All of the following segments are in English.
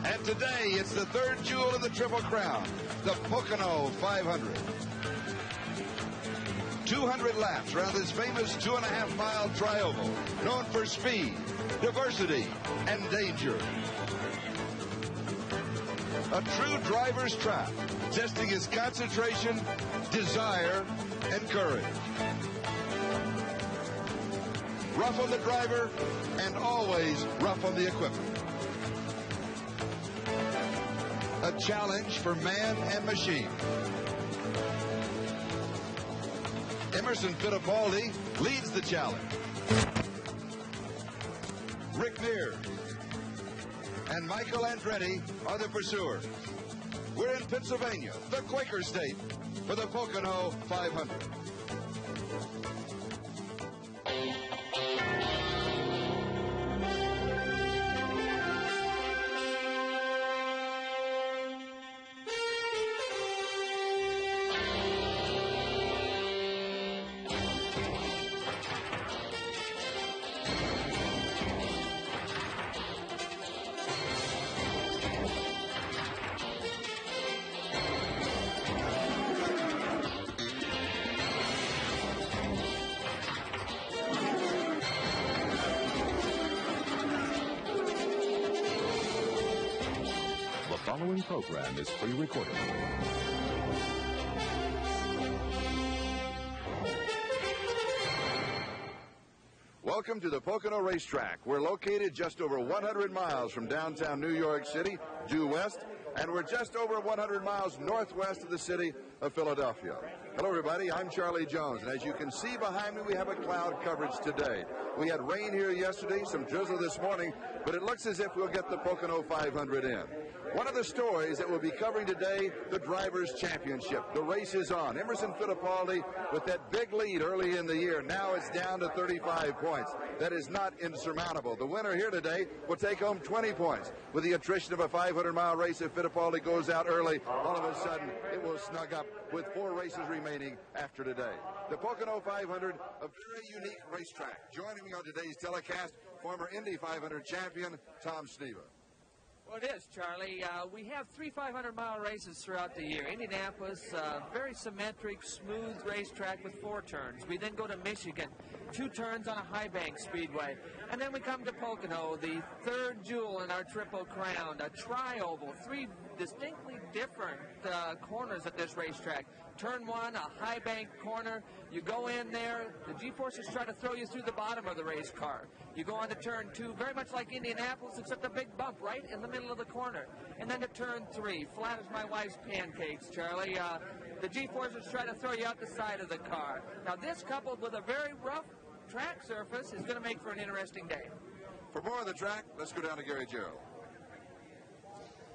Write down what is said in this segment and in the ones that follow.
And today, it's the third jewel of the Triple Crown, the Pocono 500. 200 laps around this famous 2.5-mile tri-oval, known for speed, diversity, and danger. A true driver's track, testing his concentration, desire, and courage. Rough on the driver, and always rough on the equipment. A challenge for man and machine. Emerson Fittipaldi leads the challenge. Rick Mears and Michael Andretti are the pursuers. We're in Pennsylvania, the Quaker state, for the Pocono 500. The following program is pre-recorded. Welcome to the Pocono Racetrack. We're located just over 100 miles from downtown New York City, due west, and we're just over 100 miles northwest of the city of Philadelphia. Hello, everybody. I'm Charlie Jones, and as you can see behind me, we have a cloud coverage today. We had rain here yesterday, some drizzle this morning, but it looks as if we'll get the Pocono 500 in. One of the stories that we'll be covering today, the Drivers' Championship. The race is on. Emerson Fittipaldi with that big lead early in the year. Now it's down to 35 points. That is not insurmountable. The winner here today will take home 20 points. With the attrition of a 500-mile race, if Fittipaldi goes out early, all of a sudden it will snug up with 4 races remaining after today. The Pocono 500, a very unique racetrack. Joining me on today's telecast, former Indy 500 champion, Tom Sneva. Well, it is, Charlie. We have 3 500-mile races throughout the year. Indianapolis, very symmetric, smooth racetrack with 4 turns. We then go to Michigan, 2 turns on a high bank speedway. And then we come to Pocono, the third jewel in our Triple Crown, a tri-oval, 3 distinctly different corners at this racetrack. Turn 1, a high bank corner. You go in there, the G-forces try to throw you through the bottom of the race car. You go on to turn 2, very much like Indianapolis, except a big bump right in the middle of the corner. And then to turn 3, flat as my wife's pancakes, Charlie. The G-forces try to throw you out the side of the car. Now this, coupled with a very rough track surface, is going to make for an interesting day. For more of the track, let's go down to Gary Gerald.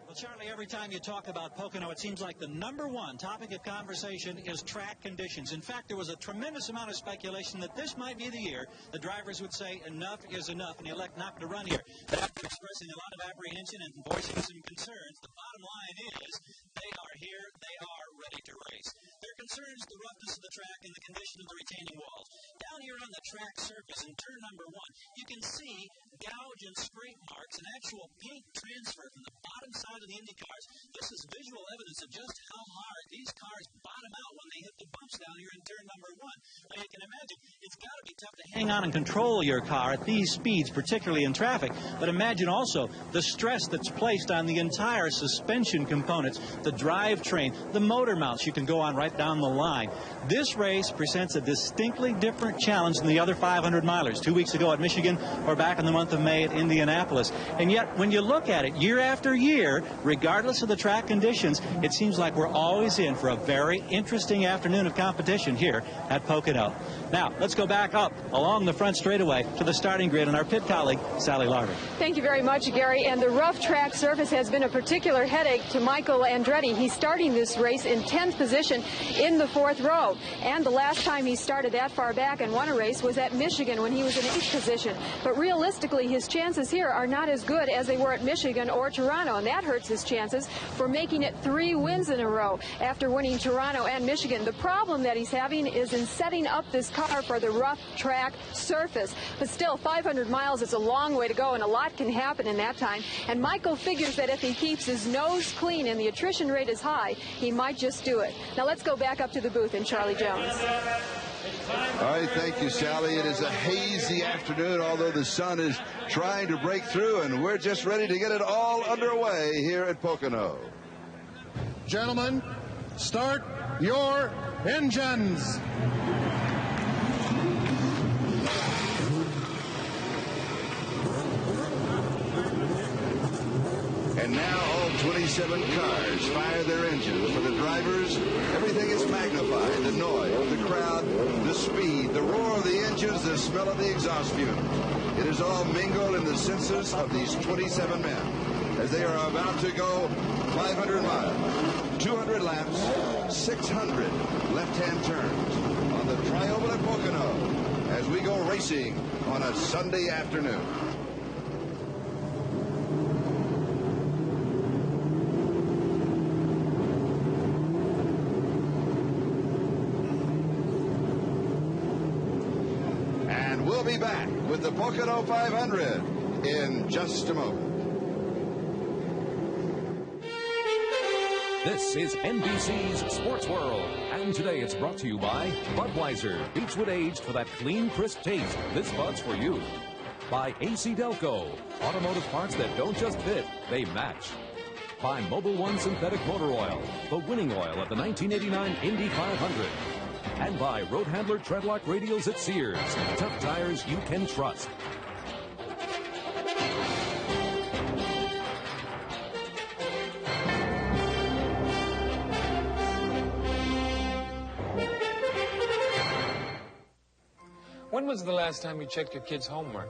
Well, Charlie, every time you talk about Pocono, it seems like the #1 topic of conversation is track conditions. In fact, there was a tremendous amount of speculation that this might be the year the drivers would say enough is enough and elect not to run here. But after expressing a lot of apprehension and voicing some concerns, the bottom line is they are here, they are ready to race. Their concern is the roughness of the track and the condition of the retaining walls. Down here on the track surface in turn #1, you can see gouge and scrape marks and actual paint transfer from the bottom side of the Indy cars. This is visual evidence of just how hard these cars bottom out when they hit the bumps down here in turn #1. Now you can imagine it's got to be tough to hang on and control your car at these speeds, particularly in traffic. But imagine also the stress that's placed on the entire suspension components, the drivetrain, the motor mounts. You can go on right down the line. This race presents a distinctly different challenge than the other 500-milers. 2 weeks ago at Michigan or back in the month of May at Indianapolis. And yet, when you look at it year after year, regardless of the track conditions, it seems like we're always in for a very interesting afternoon of competition here at Pocono. Now, let's go back up along the front straightaway to the starting grid and our pit colleague, Sally Larder. Thank you very much, Gary. And the rough track surface has been a particular headache to Michael Andretti. He's starting this race in 10th position in the 4th row. And the last time he started that far back and won a race was at Michigan when he was in 8th position. But realistically, his chances here are not as good as they were at Michigan or Toronto, and that hurts his chances for making it 3 wins in a row after winning Toronto and Michigan. The problem that he's having is in setting up this car for the rough track track surface. But still, 500 miles is a long way to go, and a lot can happen in that time. And Michael figures that if he keeps his nose clean and the attrition rate is high, he might just do it. Now let's go back up to the booth in Charlie Jones. All right, thank you, Sally. It is a hazy afternoon, although the sun is trying to break through, and we're just ready to get it all underway here at Pocono. Gentlemen, start your engines. And now all 27 cars fire their engines. For the drivers, everything is magnified. The noise, the crowd, the speed, the roar of the engines, the smell of the exhaust fumes. It is all mingled in the senses of these 27 men as they are about to go 500 miles, 200 laps, 600 left-hand turns on the Trioval at Pocono as we go racing on a Sunday afternoon. We'll be back with the Pocono 500 in just a moment. This is NBC's Sports World, and today it's brought to you by Budweiser, Beechwood aged for that clean, crisp taste. This Bud's for you. By AC Delco, automotive parts that don't just fit, they match. By Mobil One Synthetic Motor Oil, the winning oil of the 1989 Indy 500. And by Road Handler Treadlock Radials at Sears. Tough tires you can trust. When was the last time you checked your kid's homework?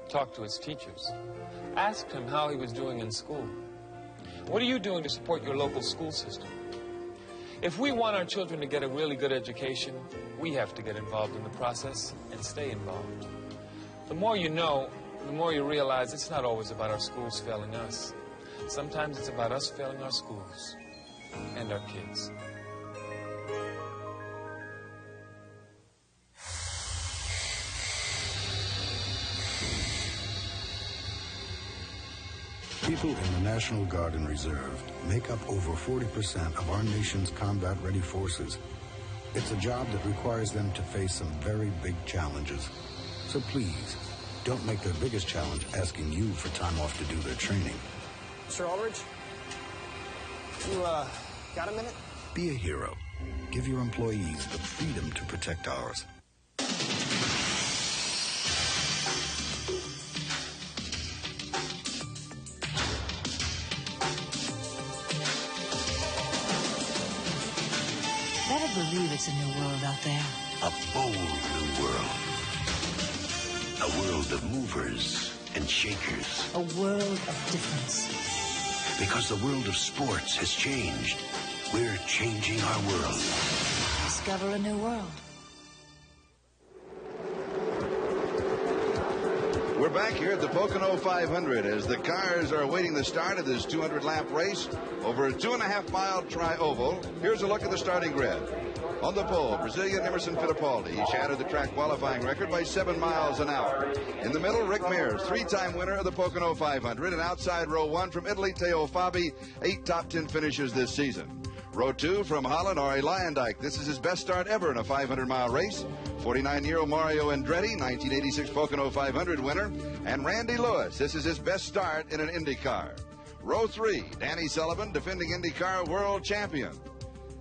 Talked to his teachers. Asked him how he was doing in school. What are you doing to support your local school system? If we want our children to get a really good education, we have to get involved in the process and stay involved. The more you know, the more you realize it's not always about our schools failing us. Sometimes it's about us failing our schools and our kids. People in the National Guard and Reserve make up over 40% of our nation's combat-ready forces. It's a job that requires them to face some very big challenges. So please, don't make their biggest challenge asking you for time off to do their training. Sir Aldridge, you, got a minute? Be a hero. Give your employees the freedom to protect ours. Better believe it's a new world out there. A bold new world. A world of movers and shakers. A world of difference. Because the world of sports has changed. We're changing our world. Discover a new world. We're back here at the Pocono 500 as the cars are awaiting the start of this 200-lap race over a 2.5-mile tri-oval. Here's a look at the starting grid. On the pole, Brazilian Emerson Fittipaldi. He shattered the track qualifying record by 7 miles an hour. In the middle, Rick Mears, 3-time winner of the Pocono 500. And outside row 1 from Italy, Teo Fabi, 8 top 10 finishes this season. Row 2 from Holland, Arie Luyendyk. This is his best start ever in a 500-mile race. 49-year-old Mario Andretti, 1986 Pocono 500 winner. And Randy Lewis. This is his best start in an IndyCar. Row 3, Danny Sullivan, defending IndyCar world champion.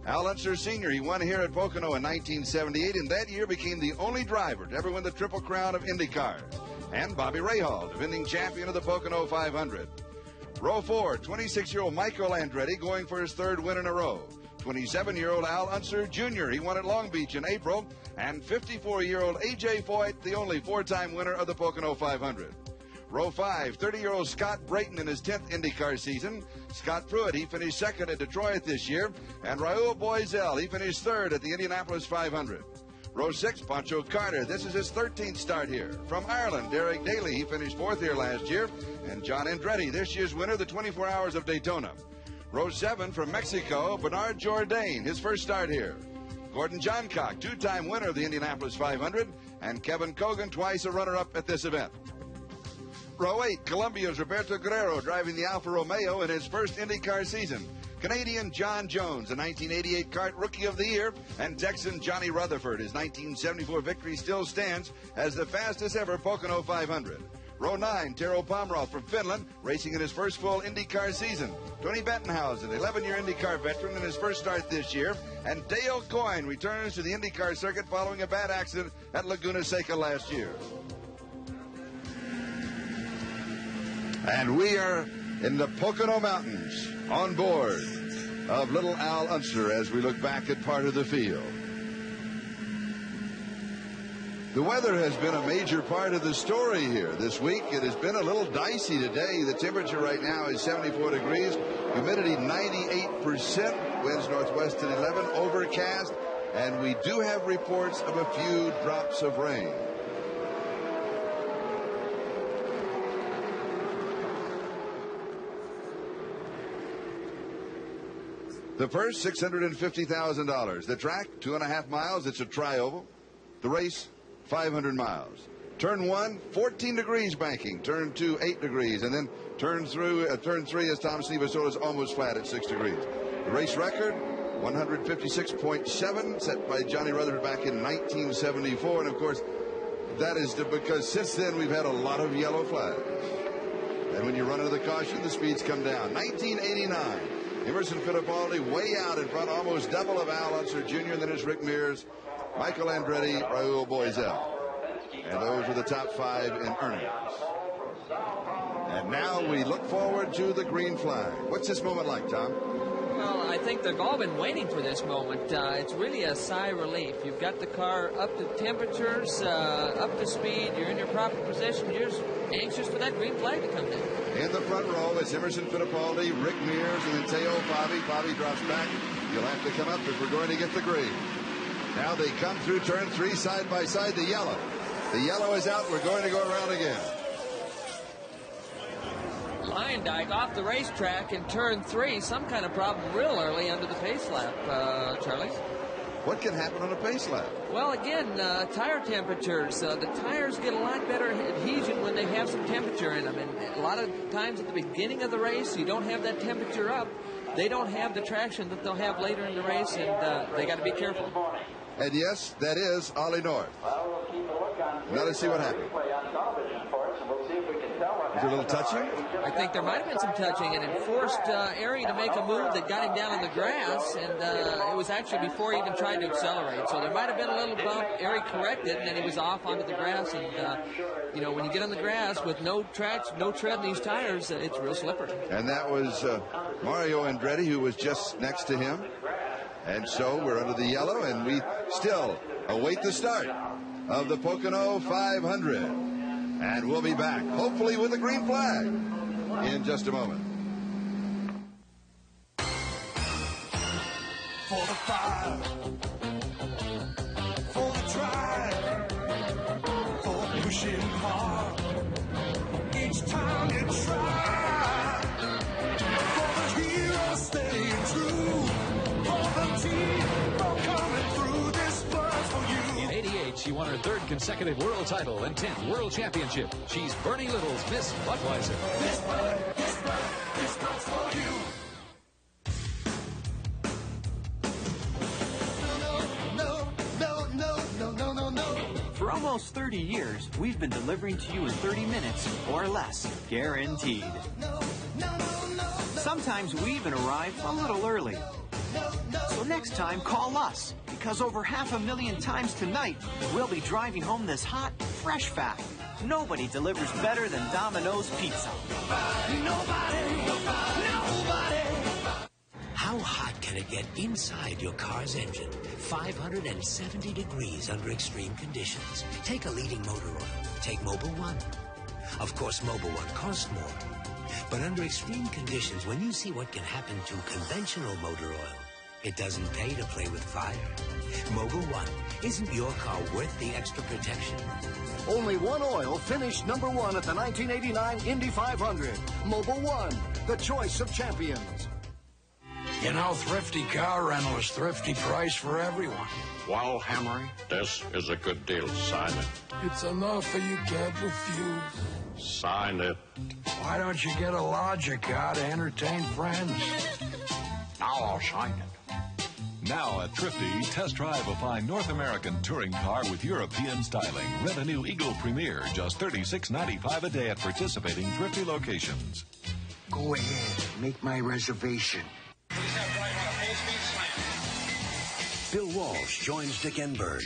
Al Unser Sr., he won here at Pocono in 1978, and that year became the only driver to ever win the Triple Crown of IndyCars. And Bobby Rahal, defending champion of the Pocono 500. Row 4, 26-year-old Michael Andretti going for his 3rd win in a row. 27-year-old Al Unser Jr., he won at Long Beach in April. And 54-year-old A.J. Foyt, the only 4-time winner of the Pocono 500. Row 5, 30-year-old Scott Brayton in his 10th IndyCar season. Scott Pruitt, he finished 2nd at Detroit this year. And Raul Boesel, he finished 3rd at the Indianapolis 500. Row 6, Pancho Carter. This is his 13th start here. From Ireland, Derek Daly, he finished 4th here last year. And John Andretti, this year's winner of the 24 Hours of Daytona. Row 7, from Mexico, Bernard Jourdain, his first start here. Gordon Johncock, 2-time winner of the Indianapolis 500. and Kevin Cogan, twice a runner-up at this event. Row 8, Colombia's Roberto Guerrero driving the Alfa Romeo in his first IndyCar season. Canadian John Jones, a 1988 kart Rookie of the Year, and Texan Johnny Rutherford. His 1974 victory still stands as the fastest ever Pocono 500. Row 9, Tero Pomroth from Finland, racing in his first full IndyCar season. Tony Bettenhausen, 11-year IndyCar veteran in his first start this year. And Dale Coyne returns to the IndyCar circuit following a bad accident at Laguna Seca last year. And we are in the Pocono Mountains on board of little Al Unser as we look back at part of the field. The weather has been a major part of the story here this week. It has been a little dicey today. The temperature right now is 74 degrees, humidity 98%, winds northwest at 11, overcast, and we do have reports of a few drops of rain. The purse, $650,000. The track, 2.5 miles. It's a tri-oval. The race, 500 miles. Turn 1, 14 degrees banking. Turn 2, 8 degrees. And then turn 3, as Tom Stevens is almost flat at 6 degrees. The race record, 156.7, set by Johnny Rutherford back in 1974. And, of course, that is because since then we've had a lot of yellow flags. And when you run into the caution, the speeds come down. 1989. Emerson Fittipaldi way out in front, almost double of Al Unser Jr., and then it's Rick Mears, Michael Andretti, Raul Boesel. And those are the top 5 in earnings. And now we look forward to the green flag. What's this moment like, Tom? Well, I think they've all been waiting for this moment. It's really a sigh of relief. You've got the car up to temperatures, up to speed. You're in your proper position. You're just anxious for that green flag to come down. In the front row, it's Emerson Fittipaldi, Rick Mears, and then Teo Fabi. Fabi drops back. You'll have to come up if we're going to get the green. Now they come through turn 3 side by side. The yellow. The yellow is out. We're going to go around again. Lyndike off the racetrack in turn 3. Some kind of problem real early under the pace lap, Charlie. What can happen on a pace lap? Well, again, tire temperatures. The tires get a lot better adhesion when they have some temperature in them. And a lot of times at the beginning of the race, you don't have that temperature up. They don't have the traction that they'll have later in the race, and they got to be careful. And yes, that is Ollie North. Now let's see what happens. Is there a little touching? I think there might have been some touching, and it forced Airy to make a move that got him down on the grass, and it was actually before he even tried to accelerate. So there might have been a little bump. Airy corrected, and then he was off onto the grass. And, you know, when you get on the grass with no tread in these tires, it's real slippery. And that was Mario Andretti, who was just next to him. And so we're under the yellow, and we still await the start of the Pocono 500. And we'll be back, hopefully with a green flag, in just a moment. For the fire, for the drive, for pushing hard, each time you try, for the heroes staying true, for the team for coming through, this burns for you. In '88, she won her 3rd consecutive world title and 10th world championship. She's Bernie Little's Miss Budweiser. This burns for you. For almost 30 years, we've been delivering to you in 30 minutes or less, guaranteed. Sometimes we even arrive a little early. So next time, call us, because over 500,000 times tonight, we'll be driving home this hot, fresh fact. Nobody delivers better than Domino's Pizza. Nobody. How hot can it get inside your car's engine? 570 degrees under extreme conditions. Take a leading motor oil. Take Mobil 1. Of course, Mobil 1 costs more. But under extreme conditions, when you see what can happen to conventional motor oil, it doesn't pay to play with fire. Mobil 1. Isn't your car worth the extra protection? Only one oil finished #1 at the 1989 Indy 500. Mobil 1, the choice of champions. You know, thrifty car rental is thrifty price for everyone. Well, Henry, this is a good deal. Sign it. It's an offer you can't refuse. Sign it. Why don't you get a larger car to entertain friends? Now I'll sign it. Now at Thrifty, test drive a fine North American touring car with European styling. Rent a new Eagle Premier, just $36.95 a day at participating Thrifty locations. Go ahead, make my reservation. Bill Walsh joins Dick Enberg.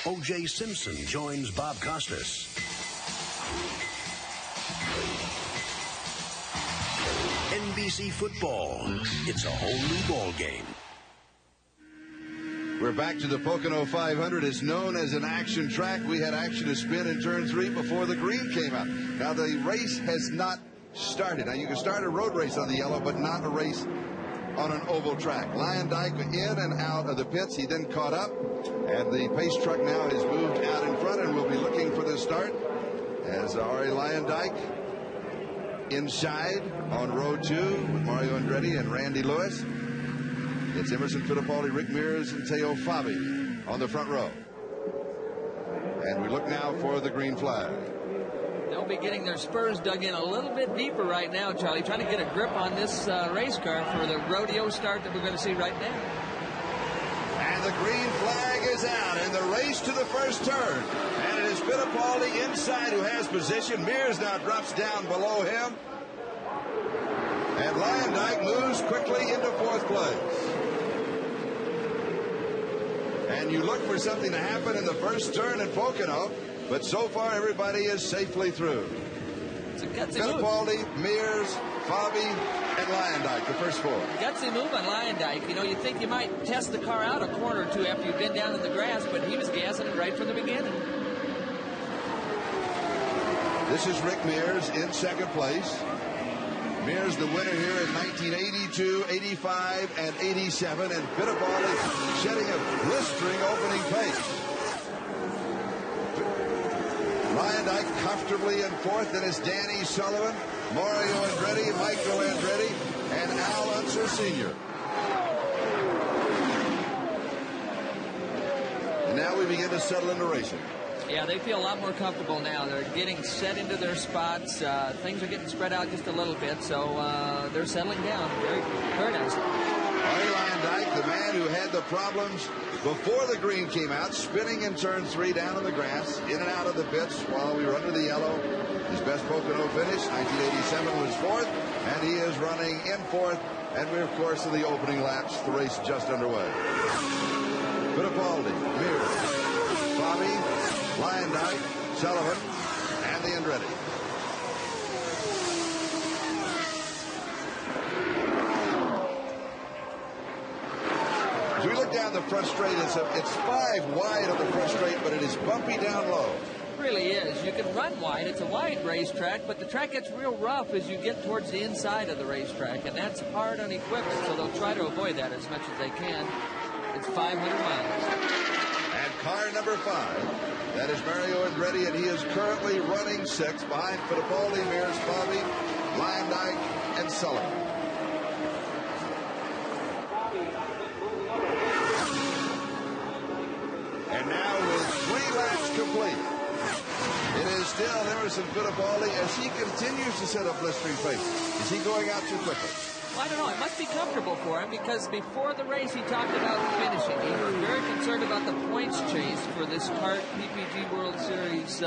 O.J. Simpson joins Bob Costas. NBC football. It's a whole new ball game. We're back to the Pocono 500. It's known as an action track. We had action to spin in turn 3 before the green came out. Now the race has not started. Now you can start a road race on the yellow, but not a race on an oval track. Lyondike in and out of the pits. He then caught up, and the pace truck now has moved out in front, and we'll be looking for the start as Ari Lyondike inside on row 2 with Mario Andretti and Randy Lewis. It's Emerson Fittipaldi, Rick Mears, and Teo Fabi on the front row. And we look now for the green flag. They'll be getting their spurs dug in a little bit deeper right now, Charlie, trying to get a grip on this race car for the rodeo start that we're going to see right now. And the green flag is out in the race to the first turn. And it is Fittipaldi inside who has position. Mears now drops down below him. And Lyondike moves quickly into 4th place. And you look for something to happen in the first turn in Pocono, but so far everybody is safely through. It's a gutsy Fittipaldi, move. Mears, Fabi, and Lyondike, the first 4. Gutsy move on Lyondike. You know, you'd think you might test the car out a corner or two after you've been down in the grass, but he was gassing it right from the beginning. This is Rick Mears in 2nd place. Mears the winner here in 1982, 85, and 87, and Fittipaldi shedding a blistering opening pace. Lyondike comfortably in 4th, then it's Danny Sullivan, Mario Andretti, Michael Andretti, and Al Unser Sr. And now we begin to settle into racing. Yeah, they feel a lot more comfortable now. They're getting set into their spots. Things are getting spread out just a little bit, so they're settling down very, very nicely. Ari Lyondike, the man who had the problems before the green came out, spinning in turn 3 down on the grass, in and out of the pits while we were under the yellow. His best Pocono finish, 1987, was 4th, and he is running in 4th. And we're, of course, in the opening laps. The race just underway. Fittipaldi, Mears, Fabi, Lyondike, Sullivan, and the Andretti. As we look down the front straight, it's 5 wide on the front straight, but it is bumpy down low. It really is. You can run wide. It's a wide racetrack, but the track gets real rough as you get towards the inside of the racetrack, and that's hard on equipment, so they'll try to avoid that as much as they can. It's 500 miles. And car number 5. That is Mario Andretti, and he is currently running 6th behind Fittipaldi, Mears, Fabi, Lyondike, and Sullivan. And now with 3 laps complete, it is still Emerson Fittipaldi as he continues to set a blistering pace. Is he going out too quickly? Well, I don't know. It must be comfortable for him because before the race he talked about finishing. He was very concerned about the points chase for this CART PPG World Series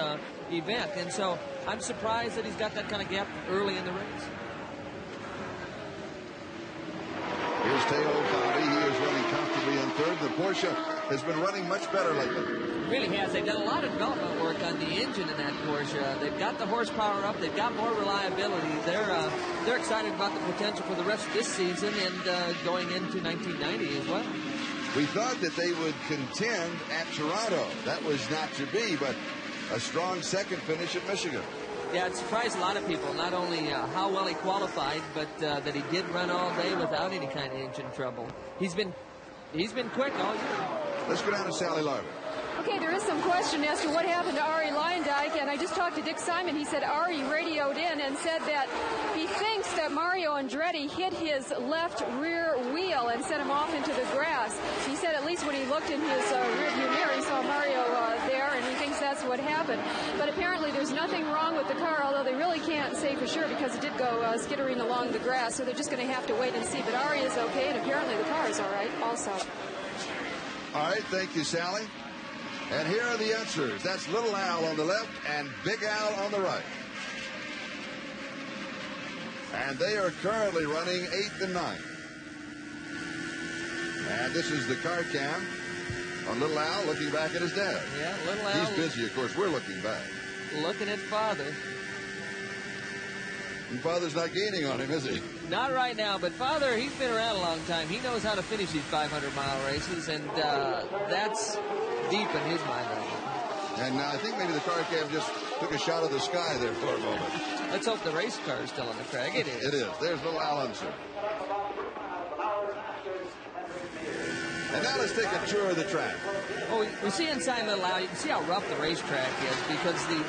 event. And so I'm surprised that he's got that kind of gap early in the race. Here's Teo Fabi. He is running comfortably in 3rd. The Porsche has been running much better lately. It really has. They've done a lot of development work on the engine in that Porsche. They've got the horsepower up. They've got more reliability. They're excited about the potential for the rest of this season and going into 1990 as well. We thought that they would contend at Toronto. That was not to be, but a strong second finish at Michigan. Yeah, it surprised a lot of people, not only how well he qualified, but that he did run all day without any kind of engine trouble. He's been quick all year. Let's go down to Sally Larver. Okay, there is some question as to what happened to Arie Luyendyk, and I just talked to Dick Simon. He said Arie radioed in and said that he thinks that Mario Andretti hit his left rear wheel and sent him off into the grass. He said at least when he looked in his rearview mirror, he saw Mario there, and he thinks that's what happened. But apparently there's nothing wrong with the car, although they really can't say for sure because it did go skittering along the grass, so they're just going to have to wait and see. But Arie is okay, and apparently the car is all right also. All right, thank you, Sally. And here are the answers. That's Little Al on the left and Big Al on the right. And they are currently running 8th and 9th. And this is the car cam on Little Al looking back at his dad. Yeah, Little Al. He's busy, of course. We're looking back. Looking at Father. And Father's not gaining on him, is he? Not right now, but Father, he's been around a long time. He knows how to finish these 500-mile races, and that's deep in his mind right now. And I think maybe the car cam just took a shot of the sky there for a moment. Let's hope the race car is still on the track. It is. It is. There's Little Al Unser. And now let's take a tour of the track. Oh, we see inside Little Al, you can see how rough the racetrack is because the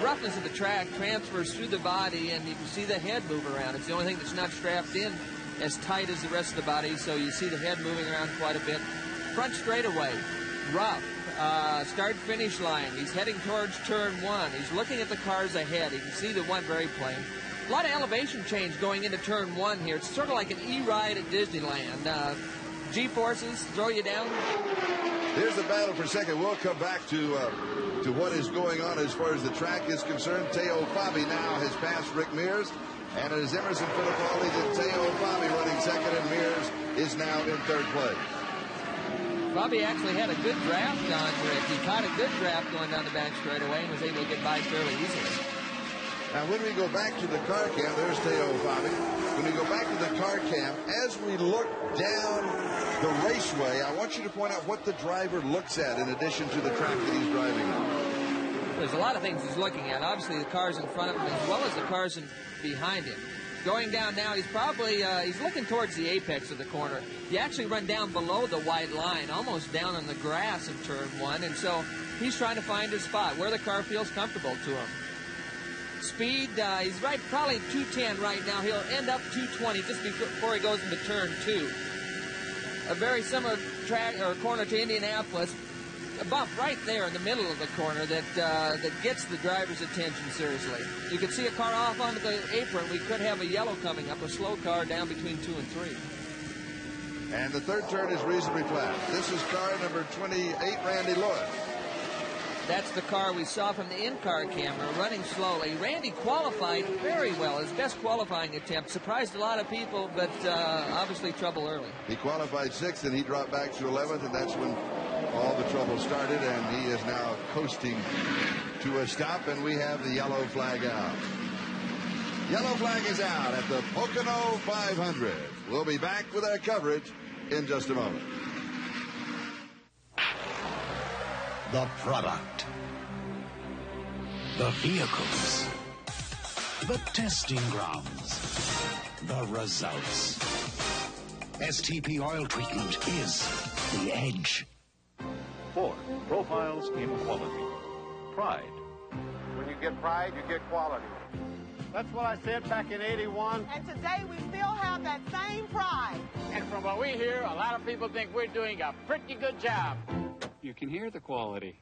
roughness of the track transfers through the body, and you can see the head move around. It's the only thing that's not strapped in as tight as the rest of the body, so you see the head moving around quite a bit. Front straightaway, rough. Start-finish line. He's heading towards turn 1. He's looking at the cars ahead. You can see the one very plain. A lot of elevation change going into turn 1 here. It's sort of like an E-ride at Disneyland. G-forces throw you down. Here's the battle for second. We'll come back to what is going on as far as the track is concerned. Teo Fabi now has passed Rick Mears, and it is Emerson Fittipaldi and Teo Fabi running second, and Mears is now in third place. Fabi actually had a good draft on Rick. He caught a good draft going down the back straightaway and was able to get by fairly easily. Now, when we go back to the car cam, there's Teo Fabi. When we go back to the car cam, as we look down the raceway, I want you to point out what the driver looks at in addition to the track that he's driving on. There's a lot of things he's looking at. Obviously, the cars in front of him as well as the cars behind him. Going down now, he's probably he's looking towards the apex of the corner. You actually run down below the white line, almost down on the grass in turn 1, and so he's trying to find his spot where the car feels comfortable to him. Speed, he's right probably 210 right now. He'll end up 220 just before he goes into turn 2. A very similar track or corner to Indianapolis. A bump right there in the middle of the corner that gets the driver's attention seriously. You can see a car off onto the apron. We could have a yellow coming up, a slow car down between 2 and 3. And the third turn is reasonably flat. This is car number 28, Randy Lewis. That's the car we saw from the in-car camera, running slowly. Randy qualified very well, his best qualifying attempt. Surprised a lot of people, but obviously trouble early. He qualified 6th, and he dropped back to 11th, and that's when all the trouble started, and he is now coasting to a stop, and we have the yellow flag out. Yellow flag is out at the Pocono 500. We'll be back with our coverage in just a moment. The product. The vehicles. The testing grounds. The results. STP oil treatment is the edge. Ford, profiles in quality. Pride. When you get pride, you get quality. That's what I said back in '81. And today we still have that same pride. And from what we hear, a lot of people think we're doing a pretty good job. You can hear the quality.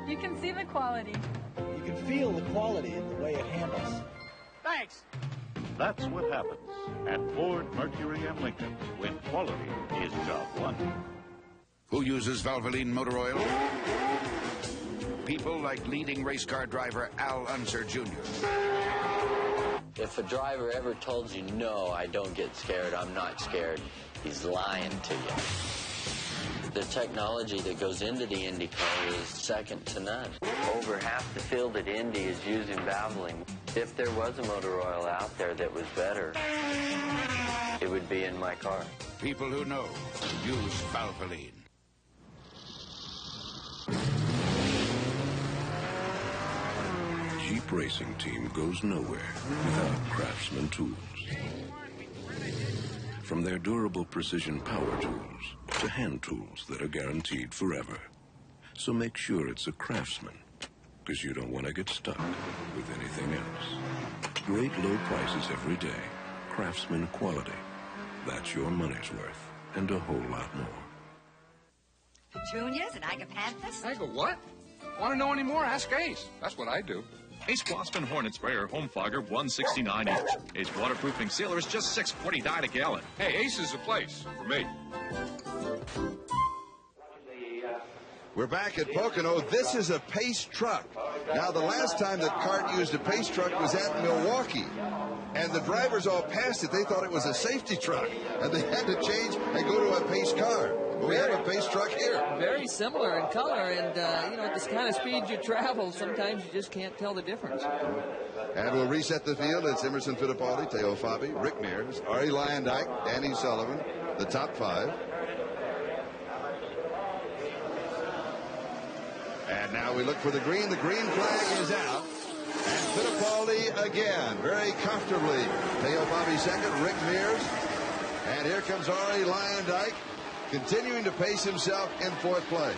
You can see the quality. You can feel the quality in the way it handles. Thanks. That's what happens at Ford, Mercury, and Lincoln when quality is job one. Who uses Valvoline motor oil? People like leading race car driver Al Unser Jr. If a driver ever told you, no, I don't get scared, I'm not scared, he's lying to you. The technology that goes into the IndyCar is second to none. Over half the field at Indy is using Valvoline. If there was a motor oil out there that was better, it would be in my car. People who know use Valvoline. Jeep Racing Team goes nowhere without Craftsman tools. From their durable precision power tools to hand tools that are guaranteed forever. So make sure it's a Craftsman, because you don't want to get stuck with anything else. Great low prices every day. Craftsman quality. That's your money's worth, and a whole lot more. Petunias and agapanthus? Aga what? Want to know any more? Ask Ace. That's what I do. Ace Glossman Hornet Sprayer Home Fogger, $169 each. Ace Waterproofing Sealer is just $6.49 a gallon. Hey, Ace is the place for me. We're back at Pocono. This is a Pace truck. Now, the last time that CART used a Pace truck was at Milwaukee. And the drivers all passed it. They thought it was a safety truck. And they had to change and go to a Pace car. But we have a Pace truck here. Very similar in color. And, you know, at this kind of speed you travel, sometimes you just can't tell the difference. And we'll reset the field. It's Emerson Fittipaldi, Teo Fabi, Rick Mears, Arie Luyendyk, Danny Sullivan, the top five. And now we look for the green. The green flag is out. And Fittipaldi again, very comfortably. Teo Fabi second, Rick Mears. And here comes Arie Luyendyk, continuing to pace himself in fourth place.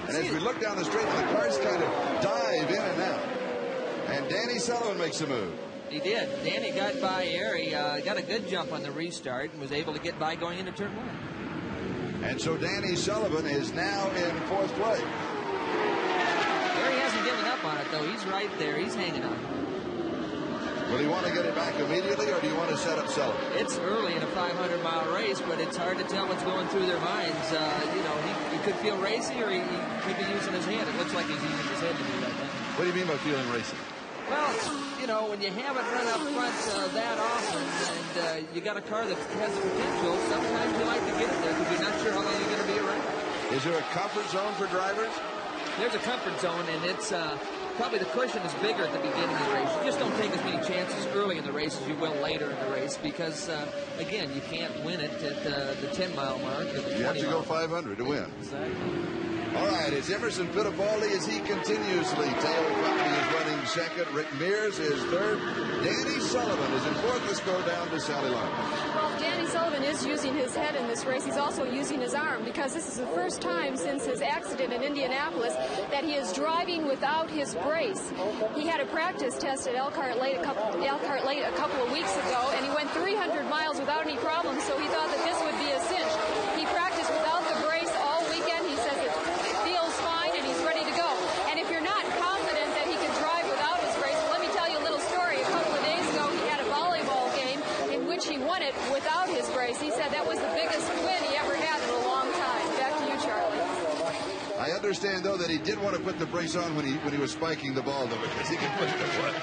And as we look down the straight, the cars kind of dive in and out. And Danny Sullivan makes a move. He did. Danny got by Arie, got a good jump on the restart, and was able to get by going into turn one. And so Danny Sullivan is now in fourth place. Arie hasn't given up on it, though. He's right there. He's hanging on. Will he want to get it back immediately, or do you want to set up Sullivan? It's early in a 500-mile race, but it's hard to tell what's going through their minds. You know, he could feel racy, or he could be using his head. It looks like he's using his head to do right now. What do you mean by feeling racy? Well, you know, when you haven't run up front that often, and you got a car that has the potential, sometimes you like to get it there because you're not sure how long you're going to be around. Is there a comfort zone for drivers? There's a comfort zone, and it's probably the cushion is bigger at the beginning of the race. You just don't take as many chances early in the race as you will later in the race because, again, you can't win it at the 10-mile mark or the 20-mile. You have to go 500 to win. Exactly. All right, it's Emerson Fittipaldi as he continuously. Teo Fabi is running second. Rick Mears is third. Danny Sullivan is in fourth. Let's go down to Sally Larkin. Well, Danny Sullivan is using his head in this race. He's also using his arm because this is the first time since his accident in Indianapolis that he is driving without his brace. He had a practice test at Elkhart Lake a couple of weeks ago, and he went 300 miles without any problems, so he thought that this would be a cinch. He practiced without the brace all weekend. He says it feels fine, and he's ready to go. And if you're not confident that he can drive without his brace, let me tell you a little story. A couple of days ago, he had a volleyball game in which he won it without his brace. He said that was the biggest win he ever had in a long time. Back to you, Charlie. I understand, though, that he did want to put the brace on when he was spiking the ball, though, because he could push the foot.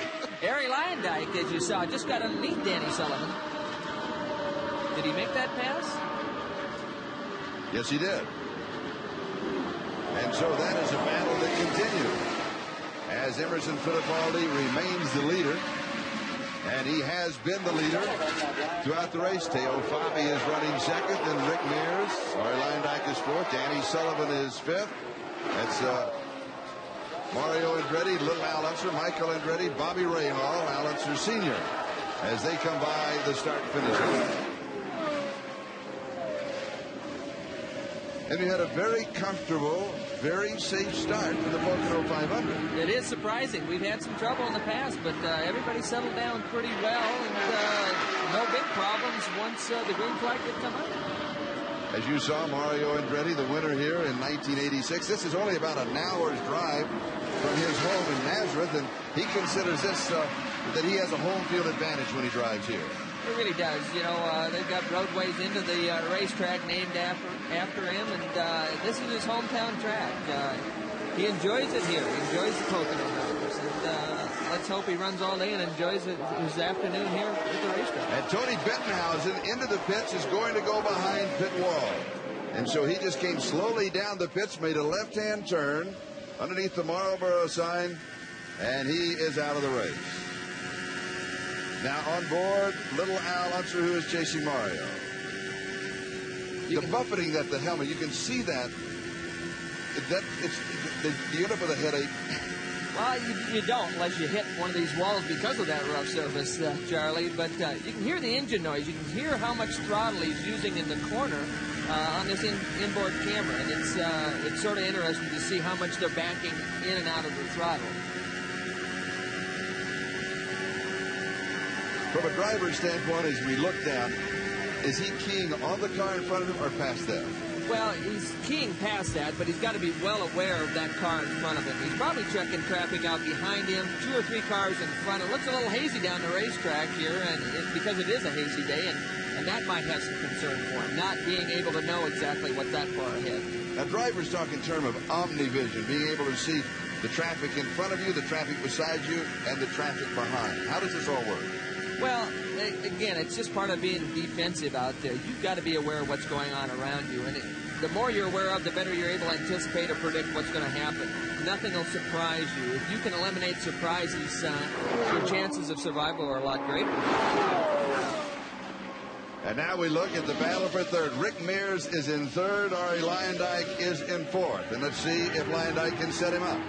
Arie Luyendyk, as you saw, just got underneath Danny Sullivan. Did he make that pass? Yes, he did. And so that is a battle that continues as Emerson Fittipaldi remains the leader. And he has been the leader throughout the race. Teo Fabi is running second, then Rick Mears. Arie Luyendyk is fourth. Danny Sullivan is fifth. That's Mario Andretti, Little Al Unser, Michael Andretti, Bobby Rahal, Al Unser Sr. as they come by the start and finish line. And we had a very comfortable, very safe start for the Pocono 500. It is surprising. We've had some trouble in the past, but everybody settled down pretty well, and no big problems once the green flag did come up. As you saw, Mario Andretti, the winner here in 1986. This is only about an hour's drive from his home in Nazareth, and he considers this that he has a home field advantage when he drives here. It really does. You know, they've got roadways into the racetrack named after him, and this is his hometown track. He enjoys it here. He enjoys the Pocono numbers, and let's hope he runs all day and enjoys his afternoon here at the racetrack. And Tony Bettenhausen into the pits is going to go behind pit wall. And so he just came slowly down the pits, made a left-hand turn underneath the Marlboro sign, and he is out of the race. Now on board, Little Al Unser, who is chasing Mario. The buffeting that the helmet, you can see that. It's the unit with a headache. Well, you don't unless you hit one of these walls because of that rough surface, Charlie. But you can hear the engine noise. You can hear how much throttle he's using in the corner on this inboard camera. And it's sort of interesting to see how much they're backing in and out of the throttle. From a driver's standpoint, as we look down, is he keying on the car in front of him or past that? Well, he's keying past that, but he's got to be well aware of that car in front of him. He's probably checking traffic out behind him, 2 or 3 cars in front. It looks a little hazy down the racetrack here, and because it is a hazy day, and that might have some concern for him, not being able to know exactly what's that far ahead. Now, drivers talk in terms of omnivision, being able to see the traffic in front of you, the traffic beside you, and the traffic behind. How does this all work? Well, again, it's just part of being defensive out there. You've got to be aware of what's going on around you. And the more you're aware of, the better you're able to anticipate or predict what's going to happen. Nothing will surprise you. If you can eliminate surprises, your chances of survival are a lot greater. And now we look at the battle for third. Rick Mears is in third. Arie Luyendyk is in fourth. And let's see if Luyendyk can set him up.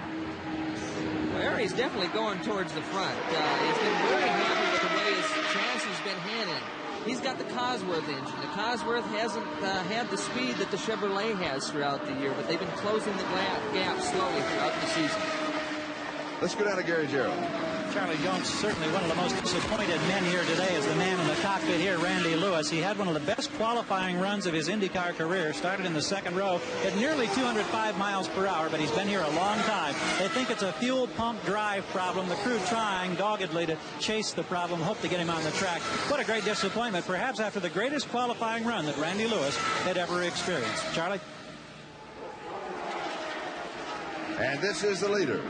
Well, Arie's definitely going towards the front. He's been very happy with the way his chassis has been handled. He's got the Cosworth engine. The Cosworth hasn't had the speed that the Chevrolet has throughout the year, but they've been closing the gap slowly throughout the season. Let's go down to Gary Gerald. Charlie Jones, certainly one of the most disappointed men here today, is the man in the cockpit here, Randy Lewis. He had one of the best qualifying runs of his IndyCar career. Started in the second row at nearly 205 miles per hour, but he's been here a long time. They think it's a fuel pump drive problem. The crew trying doggedly to chase the problem, hope to get him on the track. What a great disappointment, perhaps after the greatest qualifying run that Randy Lewis had ever experienced. Charlie? And this is the leader.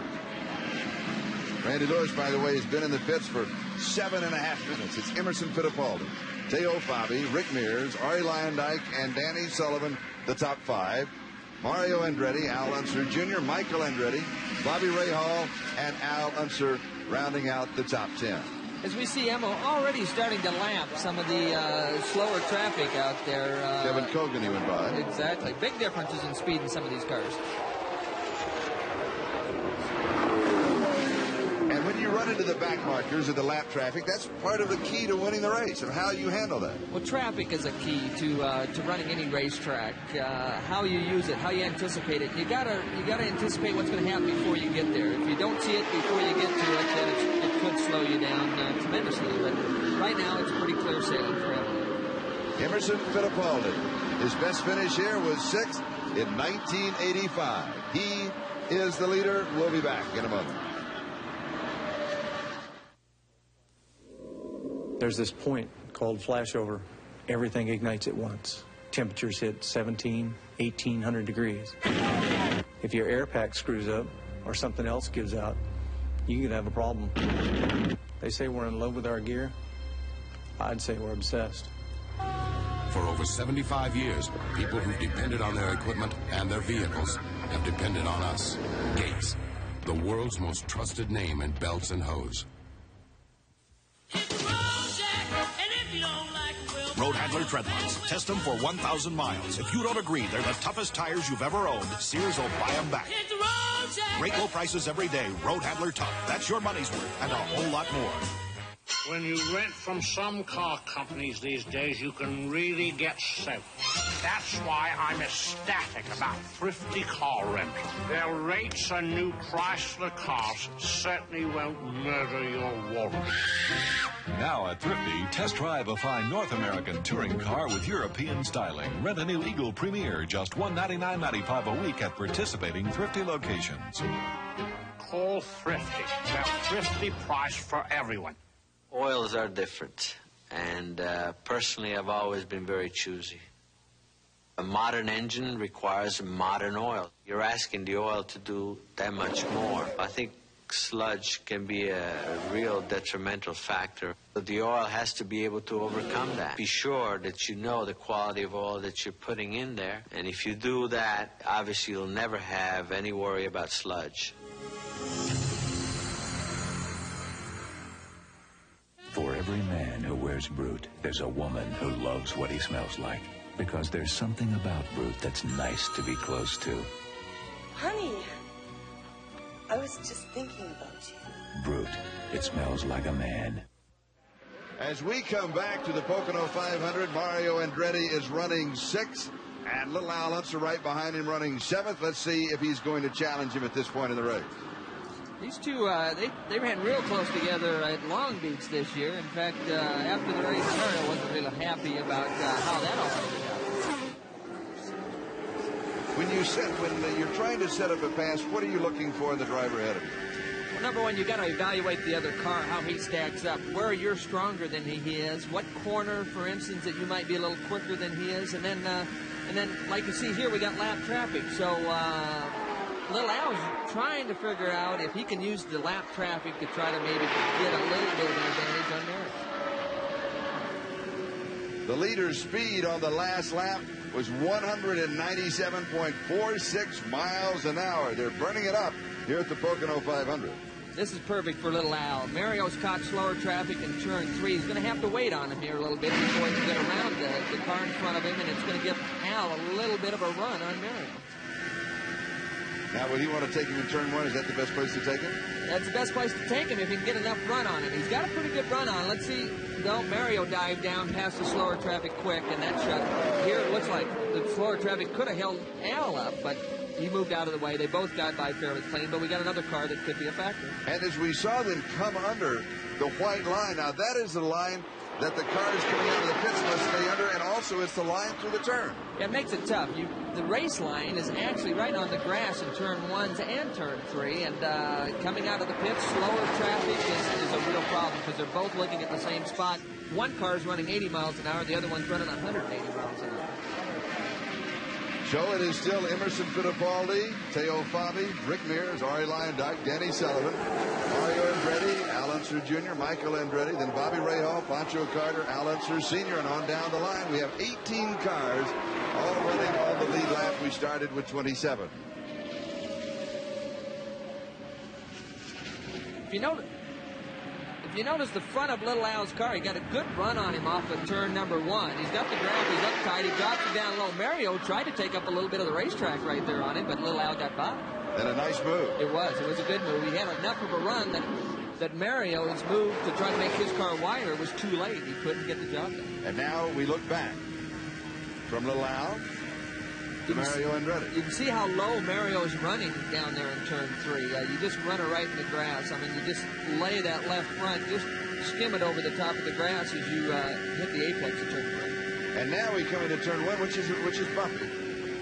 Randy Lewis, by the way, has been in the pits for 7.5 minutes. It's Emerson Fittipaldi, Teo Fabi, Rick Mears, Arie Luyendyk, and Danny Sullivan, the top 5. Mario Andretti, Al Unser Jr., Michael Andretti, Bobby Rahal, and Al Unser rounding out the top 10. As we see Emmo already starting to lap some of the slower traffic out there. Kevin Kogan, he went by. Exactly. Big differences in speed in some of these cars. And when you run into the back markers of the lap traffic, that's part of the key to winning the race and how you handle that. Well, traffic is a key to running any racetrack. How you use it, how you anticipate it. You gotta anticipate what's going to happen before you get there. If you don't see it before you get to it, then it could slow you down tremendously. But right now, it's pretty clear sailing for him. Emerson Fittipaldi. His best finish here was 6th in 1985. He is the leader. We'll be back in a moment. There's this point called flashover. Everything ignites at once. Temperatures hit 1,800 degrees. If your air pack screws up or something else gives out, you could have a problem. They say we're in love with our gear. I'd say we're obsessed. For over 75 years, people who've depended on their equipment and their vehicles have depended on us. Gates, the world's most trusted name in belts and hose. Road Handler Treadlocks. Test them for 1,000 miles. If you don't agree they're the toughest tires you've ever owned, Sears will buy them back. Great low prices every day. Road Handler Tough. That's your money's worth and a whole lot more. When you rent from some car companies these days, you can really get soaked. That's why I'm ecstatic about Thrifty Car Rental. Their rates on new Chrysler cars certainly won't murder your warranty. Now at Thrifty, test drive a fine North American touring car with European styling. Rent a new Eagle Premier, just $199.95 a week at participating Thrifty locations. Call Thrifty. They're Thrifty price for everyone. Oils are different, and personally I've always been very choosy. A modern engine requires modern oil. You're asking the oil to do that much more. I think sludge can be a real detrimental factor. But the oil has to be able to overcome that. Be sure that you know the quality of oil that you're putting in there, and if you do that, obviously you'll never have any worry about sludge. For every man who wears Brute, there's a woman who loves what he smells like. Because there's something about Brute that's nice to be close to. Honey. I was just thinking about you. Brute. It smells like a man. As we come back to the Pocono 500, Mario Andretti is running 6th, and Little Al Unser right behind him running 7th. Let's see if he's going to challenge him at this point in the race. These two, they ran real close together at Long Beach this year. In fact, after the race, Mario wasn't really happy about how that all ended up. When you're trying to set up a pass, what are you looking for in the driver ahead of you? Well, number one, you got to evaluate the other car, how he stacks up, where you're stronger than he is, what corner, for instance, that you might be a little quicker than he is, and then like you see here, we got lap traffic. So Little Al's trying to figure out if he can use the lap traffic to try to maybe get a little bit of an advantage on there. The leader's speed on the last lap was 197.46 miles an hour. They're burning it up here at the Pocono 500. This is perfect for Little Al. Mario's caught slower traffic in turn 3. He's going to have to wait on him here a little bit before he can get around the car in front of him, and it's going to give Al a little bit of a run on Mario. Now, would he want to take him in turn 1? Is that the best place to take him? That's the best place to take him if he can get enough run on him. He's got a pretty good run on. Let's see. No, Mario dived down past the slower traffic quick, and that shut. Here it looks like the slower traffic could have held Al up, but he moved out of the way. They both got by fairly clean, but we got another car that could be a factor. And as we saw them come under the white line, now that is the line that the cars coming out of the pits must stay under, and also it's the line through the turn. Yeah, it makes it tough. The race line is actually right on the grass in turn 1s and turn 3, and coming out of the pits, slower traffic is a real problem because they're both looking at the same spot. One car's running 80 miles an hour, the other one's running 180 miles an hour. So it is still Emerson Fittipaldi, Teo Fabi, Rick Mears, Ari Lyon-Dyke, Danny Sullivan, Mario Andretti, Al Unser Jr., Michael Andretti, then Bobby Rahal, Pancho Carter, Al Unser Sr., and on down the line. We have 18 cars all running on the lead lap. We started with 27. If you notice the front of Little Al's car, he got a good run on him off of turn number 1. He's got the ground, he's uptight, he drops it down low. Mario tried to take up a little bit of the racetrack right there on him, but Little Al got by. And a nice move. It was a good move. He had enough of a run that Mario's move to try to make his car wider was too late. He couldn't get the job done. And now we look back from Little Al to Mario Andretti. You can see how low Mario's running down there in turn 3. You just run her right in the grass. I mean, you just lay that left front, just skim it over the top of the grass as you hit the apex of turn 3. And now we come into turn 1, which is bumpy.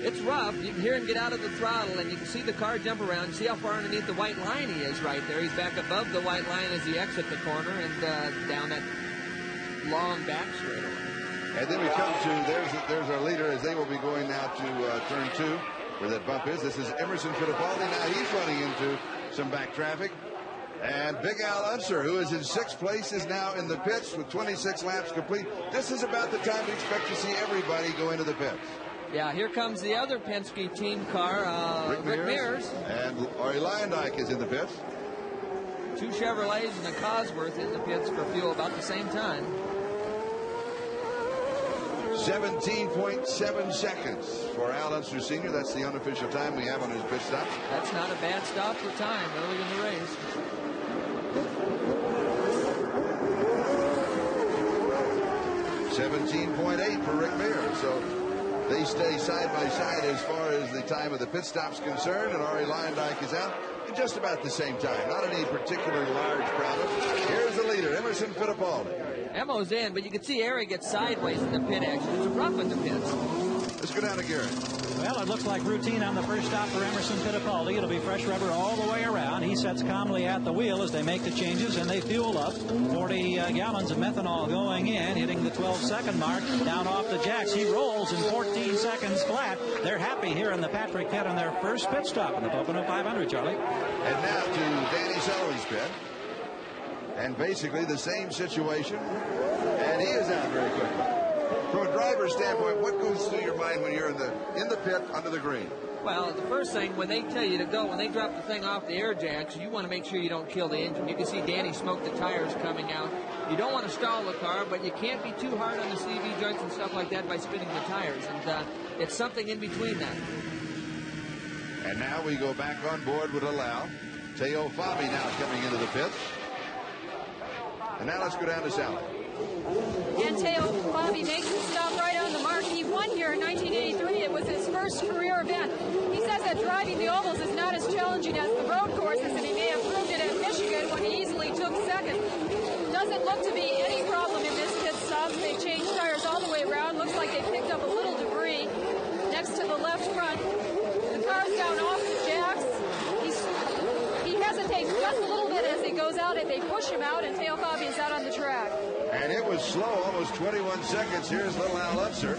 It's rough. You can hear him get out of the throttle, and you can see the car jump around. See how far underneath the white line he is right there. He's back above the white line as he exits the corner and down that long back straightaway. And then we come to, there's our leader as they will be going now to turn 2, where that bump is. This is Emerson Fittipaldi. Now he's running into some back traffic. And Big Al Unser, who is in 6th place, is now in the pits with 26 laps complete. This is about the time we expect to see everybody go into the pits. Yeah, here comes the other Penske team car, Rick Mears. And Ari Lyon-Dyke is in the pits. 2 Chevrolets and a Cosworth in the pits for fuel about the same time. 17.7 seconds for Al Unser Sr. That's the unofficial time we have on his pit stop. That's not a bad stop for time early in the race. 17.8 for Rick Mears. So they stay side by side as far as the time of the pit stop's concerned, and Ari Lyon-Dyke is out in just about the same time. Not any particularly large problem. Here's the leader, Emerson Fittipaldi. Emo's in, but you can see Ari gets sideways in the pit action. It's rough in the pits. Let's go down to Garrett. Well, it looks like routine on the first stop for Emerson Fittipaldi. It'll be fresh rubber all the way around. He sets calmly at the wheel as they make the changes, and they fuel up. 40 gallons of methanol going in, hitting the 12-second mark. Down off the jacks, he rolls in 14 seconds flat. They're happy here in the Patrick pit on their first pit stop in the Pocono 500, Charlie. And now to Danny Sullivan's pit. And basically the same situation. And he is out very quickly. From a driver's standpoint, what goes through your mind when you're in the pit under the green? Well, the first thing, when they tell you to go, when they drop the thing off the air jacks, you want to make sure you don't kill the engine. You can see Danny smoke the tires coming out. You don't want to stall the car, but you can't be too hard on the CV joints and stuff like that by spinning the tires. And it's something in between that. And now we go back on board with Al. Teo Fabi now coming into the pits. And now let's go down to Sally. And Teo Fabi makes the stop right on the mark. He won here in 1983. It was his first career event. He says that driving the ovals is not as challenging as the road courses, and he may have proved it at Michigan when he easily took second. Doesn't look to be any problem in this pit stop. They changed tires all the way around. Looks like they picked up a little debris next to the left front. The car's down off the jacks. He hesitates just a little bit as he goes out, and they push him out, and Teo Fabi is out on the track. And it was slow, almost 21 seconds. Here's little Al Upser.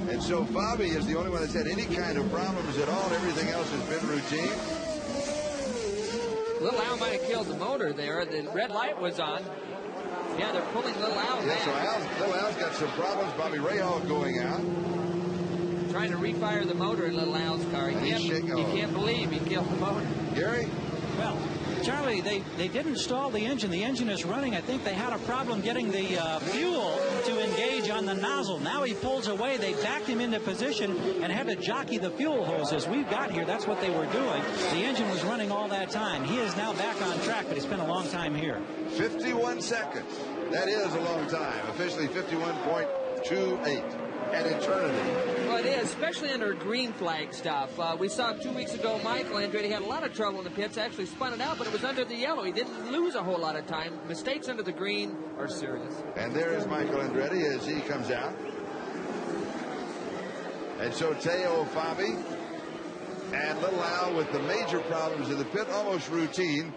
And so Fabi is the only one that's had any kind of problems at all. Everything else has been routine. Little Al might have killed the motor there. The red light was on. Yeah, they're pulling Little Al back. Yeah, so Little Al's got some problems. Bobby Rahal going out. Trying to refire the motor in Little Al's car. You can't believe he killed the motor. Gary? Well, Charlie, they didn't stall the engine. The engine is running. I think they had a problem getting the fuel to engage on the nozzle. Now he pulls away. They backed him into position and had to jockey the fuel hoses. We've got here. That's what they were doing. The engine was running all that time. He is now back on track, but he spent a long time here. 51 seconds. That is a long time. Officially 51.28. An eternity. Well, it is, especially under green flag stuff. We saw 2 weeks ago Michael Andretti had a lot of trouble in the pits, actually spun it out, but it was under the yellow. He didn't lose a whole lot of time. Mistakes under the green are serious. And there is Michael Andretti as he comes out. And so Teo Fabi and Little Al with the major problems in the pit, almost routine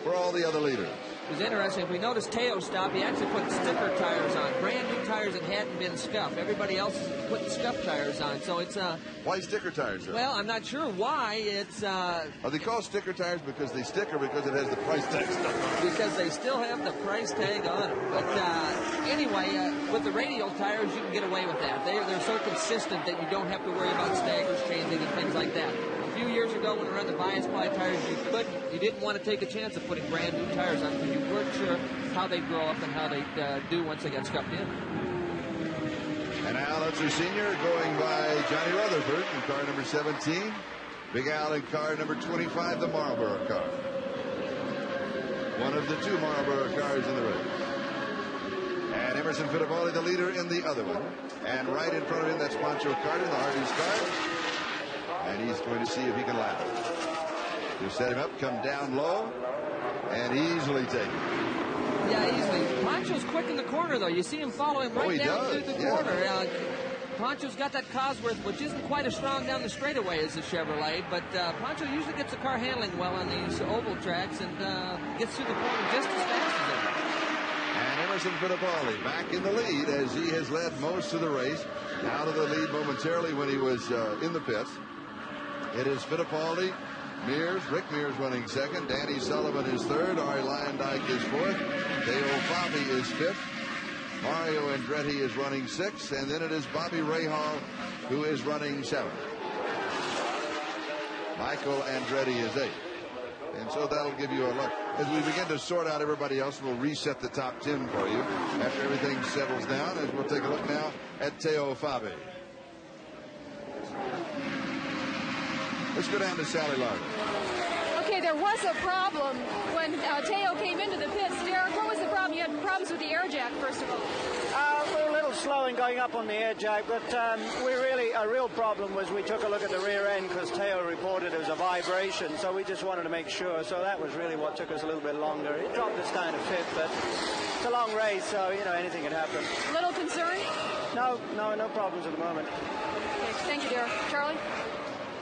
for all the other leaders. It was interesting. If we noticed Teo stop, he actually put sticker tires on, brand new tires that hadn't been scuffed. Everybody else is putting scuffed tires on, so it's why sticker tires? Though? Well, I'm not sure why. It's are they called sticker tires because they stick or because it has the price tag stuck on it? Because they still have the price tag on it. But anyway, with the radial tires, you can get away with that. They're so consistent that you don't have to worry about staggers changing and things like that. A few years ago, when we ran the bias ply tires, you didn't want to take a chance of putting brand new tires on because you weren't sure how they'd grow up and how they'd do once they got scuffed in. And Al Unser Sr. going by Johnny Rutherford in car number 17. Big Al in car number 25, the Marlboro car. One of the two Marlboro cars in the race. And Emerson Fittipaldi, the leader in the other one. And right in front of him, that's Pancho Carter, the Hardy's car. And he's going to see if he can lap it. Just set him up, come down low, and easily take it. Yeah, easily. Pancho's quick in the corner, though. You see him follow him right down through the corner. Pancho's got that Cosworth, which isn't quite as strong down the straightaway as the Chevrolet, but Pancho usually gets the car handling well on these oval tracks and gets through the corner just as fast as him. And Emerson Fittipaldi back in the lead as he has led most of the race. Out of the lead momentarily when he was in the pits. It is Fittipaldi, Mears, Rick Mears running second, Danny Sullivan is third, Ari Lyondike is fourth, Teo Fabi is fifth, Mario Andretti is running sixth, and then it is Bobby Rahal who is running seventh. Michael Andretti is eighth. And so that'll give you a look. As we begin to sort out everybody else, we'll reset the top 10 for you after everything settles down, as we'll take a look now at Teo Fabi. Let's go down to Sally Larder. Okay, there was a problem when Teo came into the pits. Derek, what was the problem? You had problems with the air jack, first of all. We're a little slow in going up on the air jack, but a real problem was we took a look at the rear end because Teo reported it was a vibration, so we just wanted to make sure. So that was really what took us a little bit longer. It dropped us down to fifth, but it's a long race, so, anything can happen. Little concern? No problems at the moment. Okay, thank you, Derek. Charlie?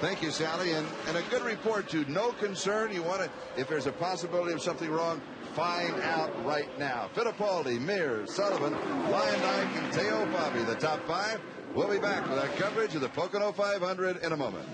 Thank you, Sally. And a good report, too. No concern. You want to, if there's a possibility of something wrong, find out right now. Fittipaldi, Mears, Sullivan, Lyondike, and Teo Fabi, the top five. We'll be back with our coverage of the Pocono 500 in a moment.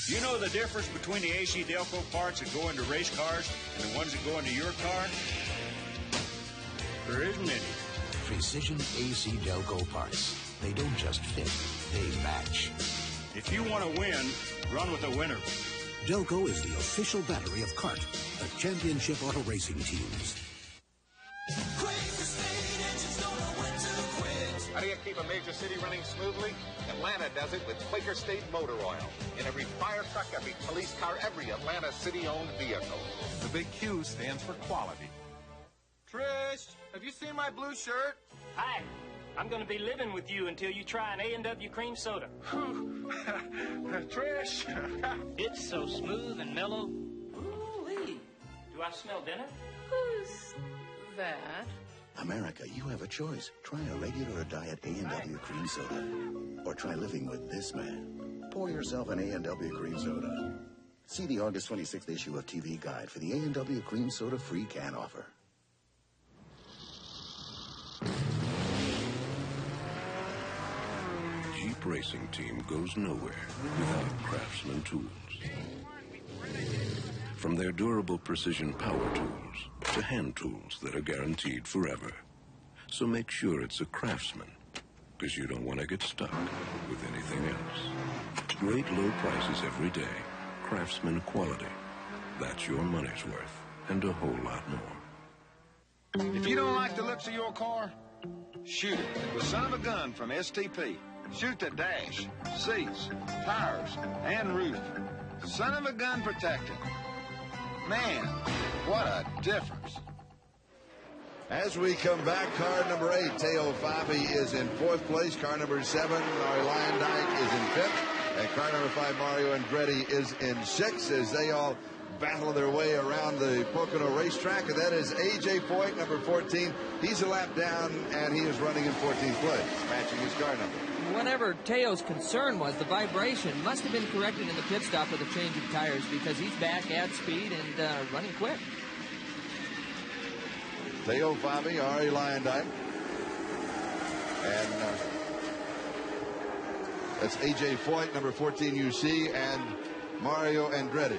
You know the difference between the AC Delco parts that go into race cars and the ones that go into your car? There isn't any. Precision AC Delco parts. They don't just fit, they match. If you want to win, run with a winner. Delco is the official battery of CART, the championship auto racing teams. keep a major city running smoothly? Atlanta does it with Quaker State Motor Oil. In every fire truck, every police car, every Atlanta city-owned vehicle. The big Q stands for quality. Trish, have you seen my blue shirt? Hi. I'm going to be living with you until you try an A&W cream soda. Trish. It's so smooth and mellow. Ooh-wee. Do I smell dinner? Who's that? America, you have a choice. Try a regular or diet A&W cream soda. Or try living with this man. Pour yourself an A&W cream soda. See the August 26th issue of TV Guide for the A&W cream soda free can offer. Jeep Racing Team goes nowhere without Craftsman tools. From their durable precision power tools to hand tools that are guaranteed forever. So make sure it's a Craftsman, because you don't want to get stuck with anything else. Great low prices every day. Craftsman quality. That's your money's worth, and a whole lot more. If you don't like the looks of your car, shoot it with son of a gun from STP. Shoot the dash, seats, tires, and roof. Son of a gun protecting. Man, what a difference. As we come back, car number 8, Teo Fabi, is in 4th place. Car number 7, Ari Lyondike, is in 5th. And car number 5, Mario Andretti, is in 6th as they all battle their way around the Pocono racetrack. And that is A.J. Foyt, number 14. He's a lap down, and he is running in 14th place, matching his car number. Whatever Teo's concern was, the vibration must have been corrected in the pit stop with the change of tires, because he's back at speed and running quick. Teo Fabi, Ari Lyondike, and that's A.J. Foyt, number 14 UC, and Mario Andretti.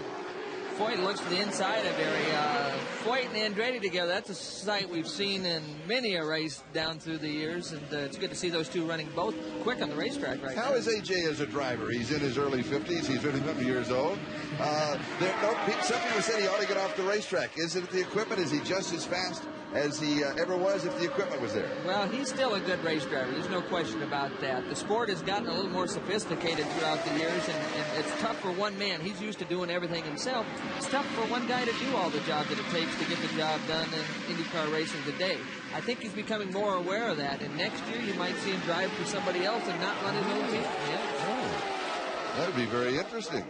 Foyt looks to the inside of area. Foyt and Andretti together, that's a sight we've seen in many a race down through the years, and it's good to see those two running both quick on the racetrack right now. How is AJ as a driver? He's in his early 50s. He's really 50 years old. Some people said he ought to get off the racetrack. Is it the equipment? Is he just as fast as he ever was if the equipment was there? Well, he's still a good race driver. There's no question about that. The sport has gotten a little more sophisticated throughout the years, and it's tough for one man. He's used to doing everything himself. It's tough for one guy to do all the job that it takes to get the job done in IndyCar racing today. I think he's becoming more aware of that, and next year you might see him drive for somebody else and not run his own team. Yeah. Oh, that would be very interesting.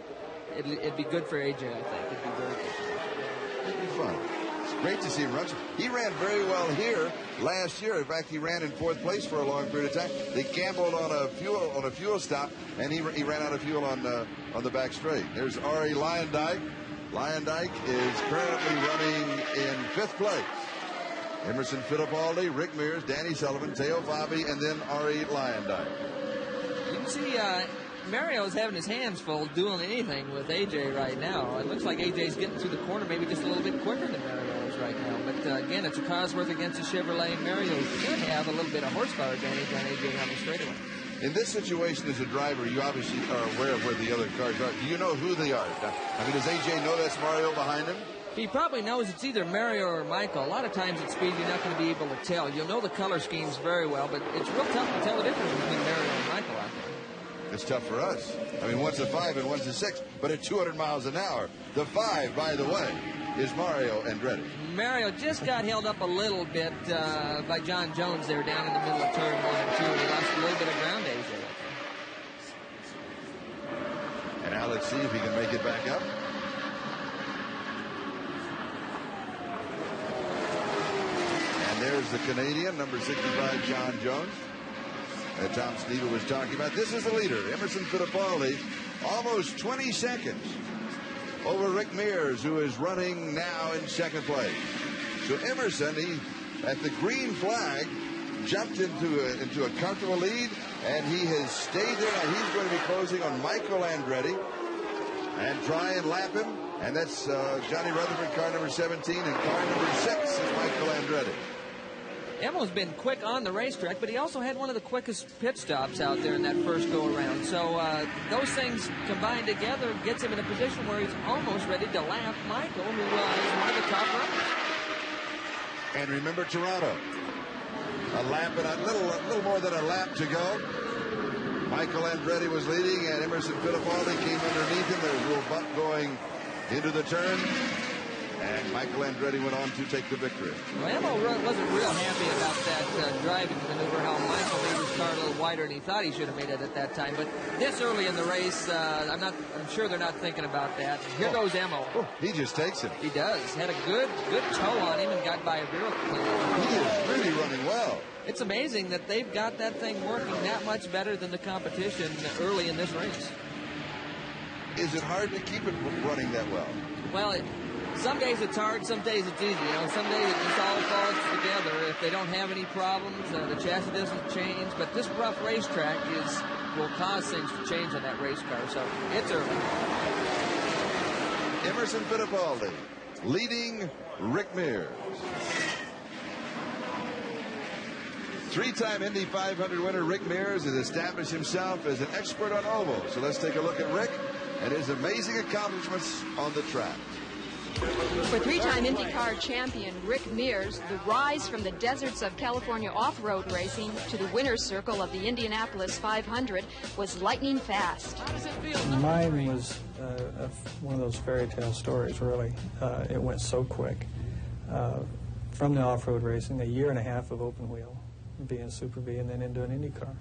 It'd be good for AJ, I think. It'd be very good. It'd be fun. It's great to see him run. He ran very well here last year. In fact, he ran in 4th place for a long period of time. They gambled on a fuel stop, and he ran out of fuel on the back straight. There's Ari Lyondike. Lyondike is currently running in 5th place. Emerson Fittipaldi, Rick Mears, Danny Sullivan, Teo Fabi, and then Ari Lyondike. You can see Mario's having his hands full doing anything with AJ right now. It looks like AJ's getting through the corner maybe just a little bit quicker than Mario is right now. But again, it's a Cosworth against a Chevrolet. Mario should have a little bit of horsepower advantage on AJ on the straightaway. In this situation as a driver, you obviously are aware of where the other cars are. Do you know who they are? I mean, does AJ know that's Mario behind him? He probably knows it's either Mario or Michael. A lot of times at speed, you're not going to be able to tell. You'll know the color schemes very well, but it's real tough to tell the difference between Mario and Michael out there. It's tough for us. I mean, one's a 5 and one's a 6, but at 200 miles an hour. The 5, by the way, is Mario Andretti. Mario just got held up a little bit by John Jones there down in the middle of turn 1 and 2. He lost a little bit of ground days there. And now let's see if he can make it back up. And there's the Canadian, number 65, John Jones, that Tom Sneevil was talking about. This is the leader, Emerson Fittipaldi, almost 20 seconds over Rick Mears, who is running now in 2nd place. So Emerson, he, at the green flag, jumped into a comfortable lead, and he has stayed there. Now he's going to be closing on Michael Andretti and try and lap him. And that's Johnny Rutherford, car number 17, and car number 6 is Michael Andretti. Emo's been quick on the racetrack, but he also had one of the quickest pit stops out there in that first go-around. So those things combined together gets him in a position where he's almost ready to lap Michael, who is one of the top runners. And remember Toronto. A lap and a little more than a lap to go. Michael Andretti was leading, and Emerson Fittipaldi came underneath him. There was a little bump going into the turn, and Michael Andretti went on to take the victory. Well, Emmo wasn't real happy about that driving maneuver, how Michael made his car a little wider than he thought he should have made it at that time. But this early in the race, I'm sure they're not thinking about that. Here goes Emmo. Oh, he just takes him. He does. Had a good toe on him and got by a real clean. He is really running well. It's amazing that they've got that thing working that much better than the competition early in this race. Is it hard to keep it running that well? Well, some days it's hard, some days it's easy. You know, some days it just all falls together. If they don't have any problems, the chassis doesn't change. But this rough racetrack will cause things to change on that race car. So it's early. Emerson Fittipaldi leading Rick Mears. Three-time Indy 500 winner Rick Mears has established himself as an expert on ovals. So let's take a look at Rick and his amazing accomplishments on the track. For three-time IndyCar champion Rick Mears, the rise from the deserts of California off-road racing to the winner's circle of the Indianapolis 500 was lightning fast. Mine was one of those fairy tale stories, really. It went so quick. From the off-road racing, a year and a half of open wheel, being Super B, and then into an IndyCar.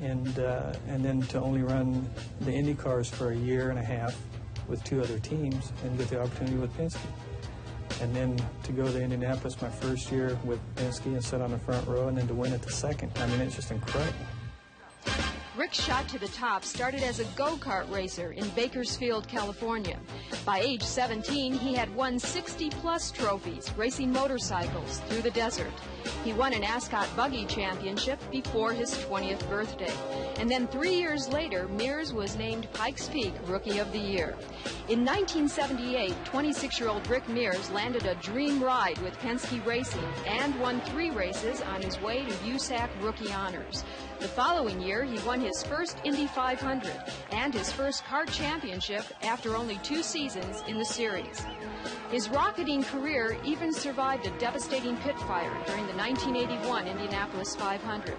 And then to only run the IndyCars for a year and a half with two other teams and get the opportunity with Penske. And then to go to Indianapolis my first year with Penske and sit on the front row, and then to win it the second. I mean, it's just incredible. Rick's shot to the top started as a go-kart racer in Bakersfield, California. By age 17, he had won 60-plus trophies racing motorcycles through the desert. He won an Ascot Buggy Championship before his 20th birthday. And then 3 years later, Mears was named Pikes Peak Rookie of the Year. In 1978, 26-year-old Rick Mears landed a dream ride with Penske Racing and won 3 races on his way to USAC rookie honors. The following year, he won his first Indy 500 and his first kart championship after only 2 seasons in the series. His rocketing career even survived a devastating pit fire during the 1981 Indianapolis 500.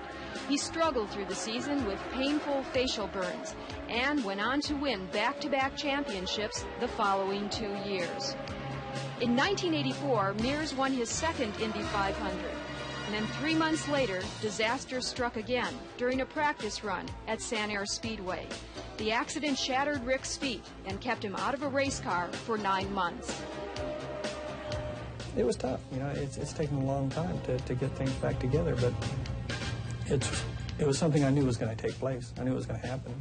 He struggled through the season with painful facial burns and went on to win back-to-back championships the following 2 years. In 1984, Mears won his second Indy 500. And then 3 months later, disaster struck again during a practice run at San Air Speedway. The accident shattered Rick's feet and kept him out of a race car for 9 months. It was tough. You know, it's taken a long time to get things back together, but it was something I knew was going to take place. I knew it was going to happen.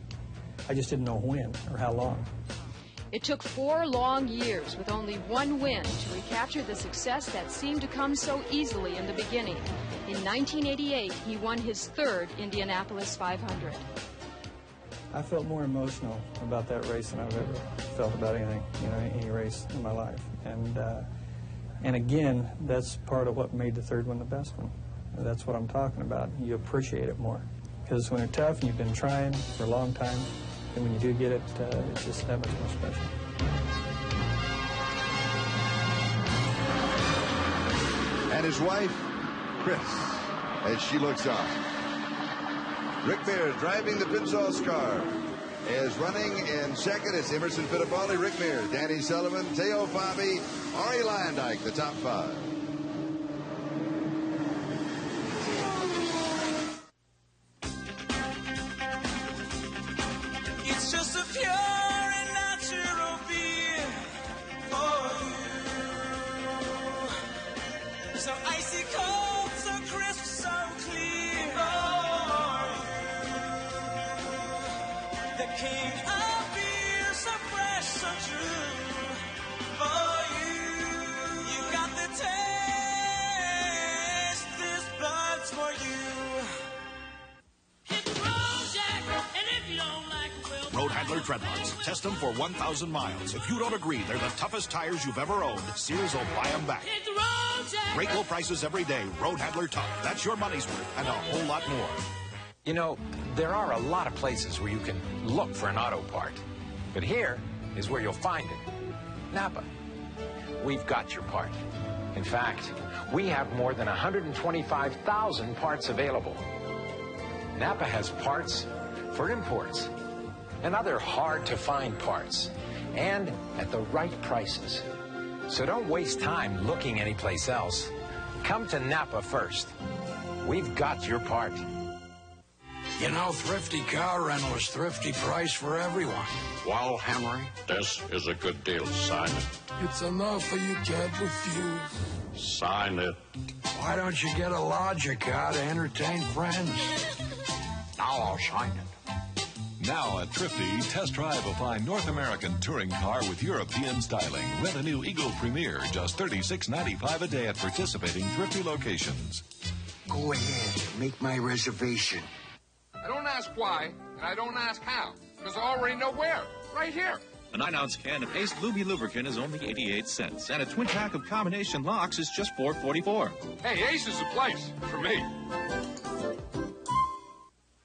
I just didn't know when or how long. It took 4 long years with only 1 win to recapture the success that seemed to come so easily in the beginning. In 1988, he won his 3rd Indianapolis 500. I felt more emotional about that race than I've ever felt about anything, you know, any race in my life. And again, that's part of what made the 3rd one the best one. That's what I'm talking about. You appreciate it more. Because when it's tough and you've been trying for a long time, and when you do get it, it's just that much more special. And his wife, Chris, as she looks on. Rick Mears driving the Pinsol's car. Is running in second. It's Emerson Fittipaldi, Rick Mears, Danny Sullivan, Teo Fabi, Arie Luyendyk, the top 5. It's just a pure and natural beer for you. So icy cold, so crisp, so clear for you. The king of beer, so fresh, so true for you. You got the taste, this bug's for you. Road Handler Dreadlocks. Test them for 1,000 miles. If you don't agree they're the toughest tires you've ever owned, Sears will buy them back. Great low prices every day. Road Handler Tough. That's your money's worth and a whole lot more. You know, there are a lot of places where you can look for an auto part. But here is where you'll find it. Napa. We've got your part. In fact, we have more than 125,000 parts available. Napa has parts for imports and other hard-to-find parts, and at the right prices. So don't waste time looking anyplace else. Come to Napa first. We've got your part. You know, thrifty car rental is thrifty price for everyone. Well, Henry, this is a good deal. Sign it. It's enough or you can't refuse. Sign it. Why don't you get a larger car to entertain friends? Now I'll sign it. Now at Thrifty, test drive a fine North American touring car with European styling. Rent a new Eagle Premier, just $36.95 a day at participating Thrifty locations. Go ahead, make my reservation. I don't ask why, and I don't ask how, because I already know where. Right here. A 9-ounce can of Ace Lubie lubricant is only 88 cents, and a twin pack of combination locks is just $4.44. Hey, Ace is the place for me.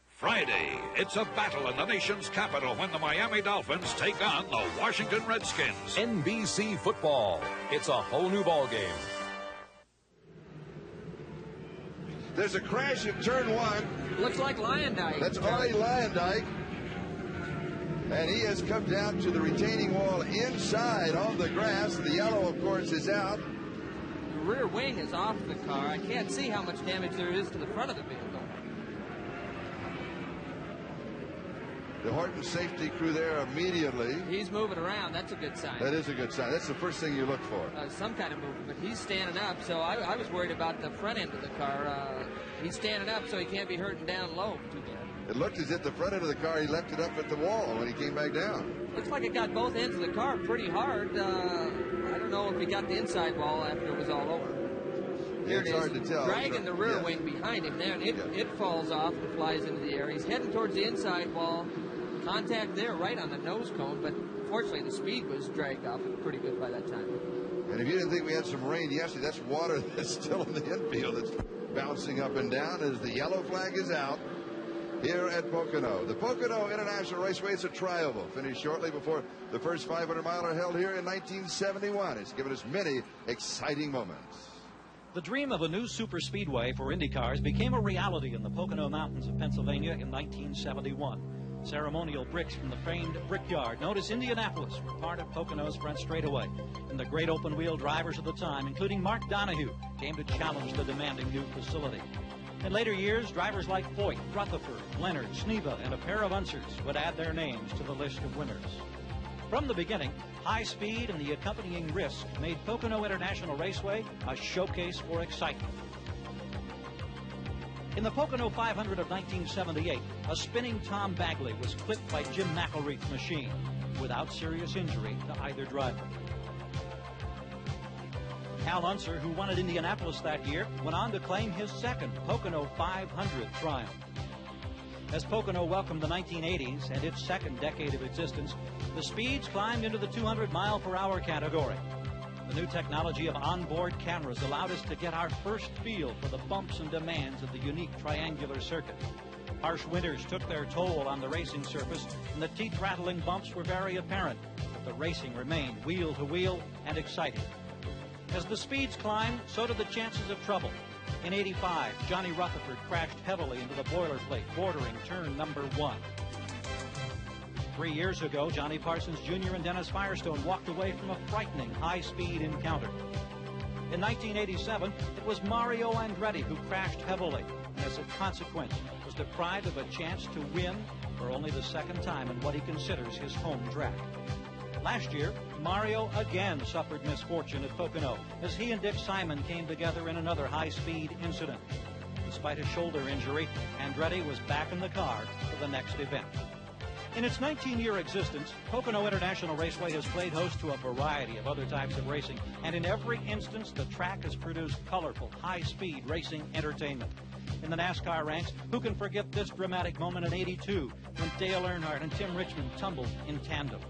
Friday, it's a battle in the nation's capital when the Miami Dolphins take on the Washington Redskins. NBC football. It's a whole new ball game. There's a crash at turn 1. Looks like Lyondike. That's Ollie Lyondike. And he has come down to the retaining wall inside on the grass. The yellow, of course, is out. The rear wing is off the car. I can't see how much damage there is to the front of the vehicle. The Horton safety crew there immediately. He's moving around. That's a good sign. That is a good sign. That's the first thing you look for. Some kind of movement, but he's standing up, so I was worried about the front end of the car. He's standing up, so he can't be hurting down low too bad. It looked as if the front end of the car, he left it up at the wall when he came back down. Looks like it got both ends of the car pretty hard. I don't know if he got the inside wall after it was all over. Here It's it is, hard to tell. dragging the rear wing behind him there, and it falls off and flies into the air. He's heading towards the inside wall. Contact there right on the nose cone, but fortunately the speed was dragged off pretty good by that time. And if you didn't think we had some rain yesterday, that's water that's still in the infield. It's bouncing up and down as the yellow flag is out here at Pocono. The Pocono International Raceway is a trioval, finished shortly before the first 500-miler held here in 1971. It's given us many exciting moments. The dream of a new superspeedway for Indy cars became a reality in the Pocono Mountains of Pennsylvania in 1971. Ceremonial bricks from the famed brickyard known as Indianapolis were part of Pocono's front straightaway. And the great open-wheel drivers of the time, including Mark Donohue, came to challenge the demanding new facility. In later years, drivers like Foyt, Rutherford, Leonard, Sneva, and a pair of Unsers would add their names to the list of winners. From the beginning, high speed and the accompanying risk made Pocono International Raceway a showcase for excitement. In the Pocono 500 of 1978, a spinning Tom Bagley was clipped by Jim McElreath's machine without serious injury to either driver. Al Unser, who won at Indianapolis that year, went on to claim his second Pocono 500 triumph. As Pocono welcomed the 1980s and its second decade of existence, the speeds climbed into the 200-mile-per-hour category. The new technology of onboard cameras allowed us to get our first feel for the bumps and demands of the unique triangular circuit. Harsh winters took their toll on the racing surface, and the teeth-rattling bumps were very apparent, but the racing remained wheel-to-wheel and exciting. As the speeds climbed, so did the chances of trouble. In '85, Johnny Rutherford crashed heavily into the boilerplate bordering turn number 1. 3 years ago, Johnny Parsons Jr. and Dennis Firestone walked away from a frightening high-speed encounter. In 1987, it was Mario Andretti who crashed heavily, and as a consequence, was deprived of a chance to win for only the second time in what he considers his home track. Last year, Mario again suffered misfortune at Pocono as he and Dick Simon came together in another high-speed incident. Despite a shoulder injury, Andretti was back in the car for the next event. In its 19-year existence, Pocono International Raceway has played host to a variety of other types of racing, and in every instance, the track has produced colorful, high-speed racing entertainment. In the NASCAR ranks, who can forget this dramatic moment in '82 when Dale Earnhardt and Tim Richmond tumbled in tandem?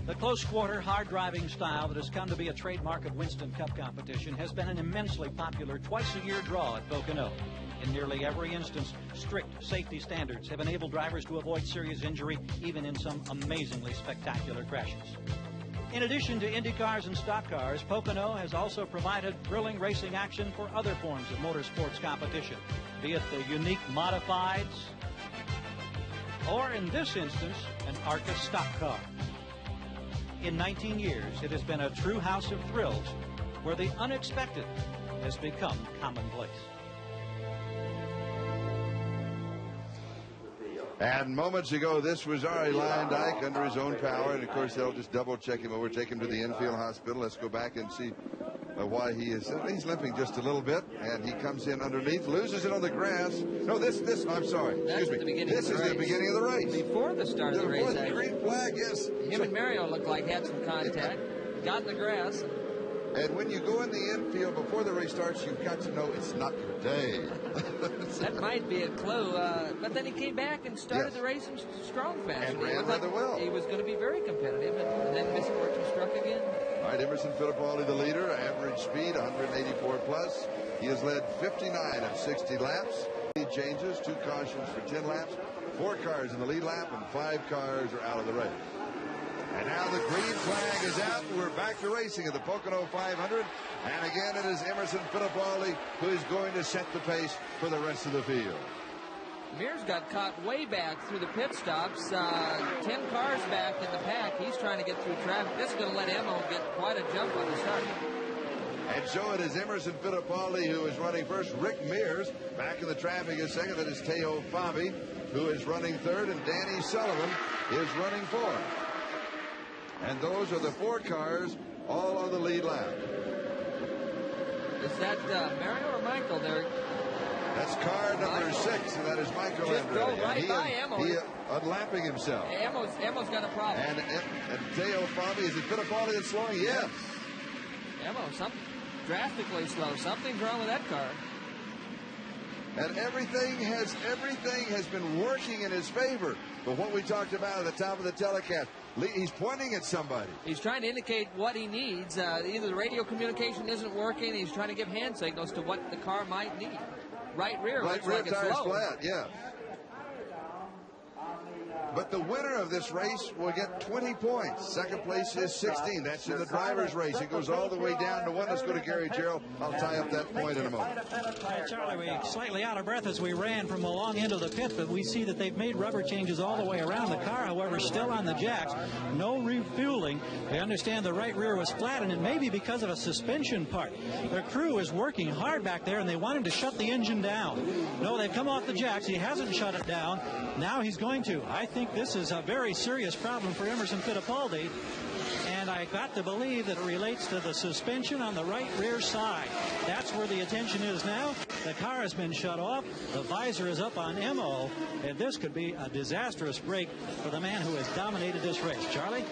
The close-quarter, hard-driving style that has come to be a trademark of Winston Cup competition has been an immensely popular twice-a-year draw at Pocono. In nearly every instance, strict safety standards have enabled drivers to avoid serious injury, even in some amazingly spectacular crashes. In addition to Indy cars and stock cars, Pocono has also provided thrilling racing action for other forms of motorsports competition, be it the unique modifieds, or in this instance, an ARCA stock car. In 19 years, it has been a true house of thrills where the unexpected has become commonplace. And moments ago, this was Arie Luyendyk under his own power. And, of course, they'll just double-check him over, take him to the infield hospital. Let's go back and see why he's limping just a little bit. And he comes in underneath, loses it on the grass. No, I'm sorry. Excuse me. This is the beginning of the race. Before the start of the race, the green flag, yes. Him and Mario looked like had some contact. Got in the grass. And when you go in the infield before the race starts, you've got to know it's not your day. That might be a clue. But then he came back and started the race in strong fashion. And ran rather well. He was going to be very competitive, and then misfortune struck again. All right, Emerson Fittipaldi, the leader, average speed 184 plus. He has led 59 of 60 laps. Lead changes, 2 cautions for 10 laps, 4 cars in the lead lap, and 5 cars are out of the race. And now the green flag is out, and we're back to racing at the Pocono 500. And again, it is Emerson Fittipaldi who is going to set the pace for the rest of the field. Mears got caught way back through the pit stops. 10 cars back in the pack. He's trying to get through traffic. This is going to let Emmo get quite a jump on the start. And so it is Emerson Fittipaldi who is running first. Rick Mears back in the traffic is second. That is Teo Fabi who is running third. And Danny Sullivan is running fourth. And those are the 4 cars all on the lead lap. Is that Mario or Michael there? That's car number 6, and that is Michael Just Andretti. drove right by Emmo. He unlapping himself. Emmo's got a problem. And Teo Fabi, is it Fittipaldi that's slowing? Yes. Emmo, drastically slow. Something's wrong with that car. And everything has been working in his favor. But what we talked about at the top of the telecast, he's pointing at somebody. He's trying to indicate what he needs. Either the radio communication isn't working. He's trying to give hand signals to what the car might need. Right rear looks like it's tires low. Flat, yeah. But the winner of this race will get 20 points. Second place is 16. That's in the driver's race. It goes all the way down to 1. Let's go to Gary Gerald. I'll tie up that point in a moment. Charlie, we're slightly out of breath as we ran from the long end of the pit, but we see that they've made rubber changes all the way around. The car, however, still on the jacks. No refueling. They understand the right rear was flat, and it may be because of a suspension part. Their crew is working hard back there, and they want him to shut the engine down. No, they've come off the jacks. He hasn't shut it down. Now he's going to. I think this is a very serious problem for Emerson Fittipaldi, and I got to believe that it relates to the suspension on the right rear side. That's where the attention is now. The car has been shut off. The visor is up on Emmo, and this could be a disastrous break for the man who has dominated this race. Charlie?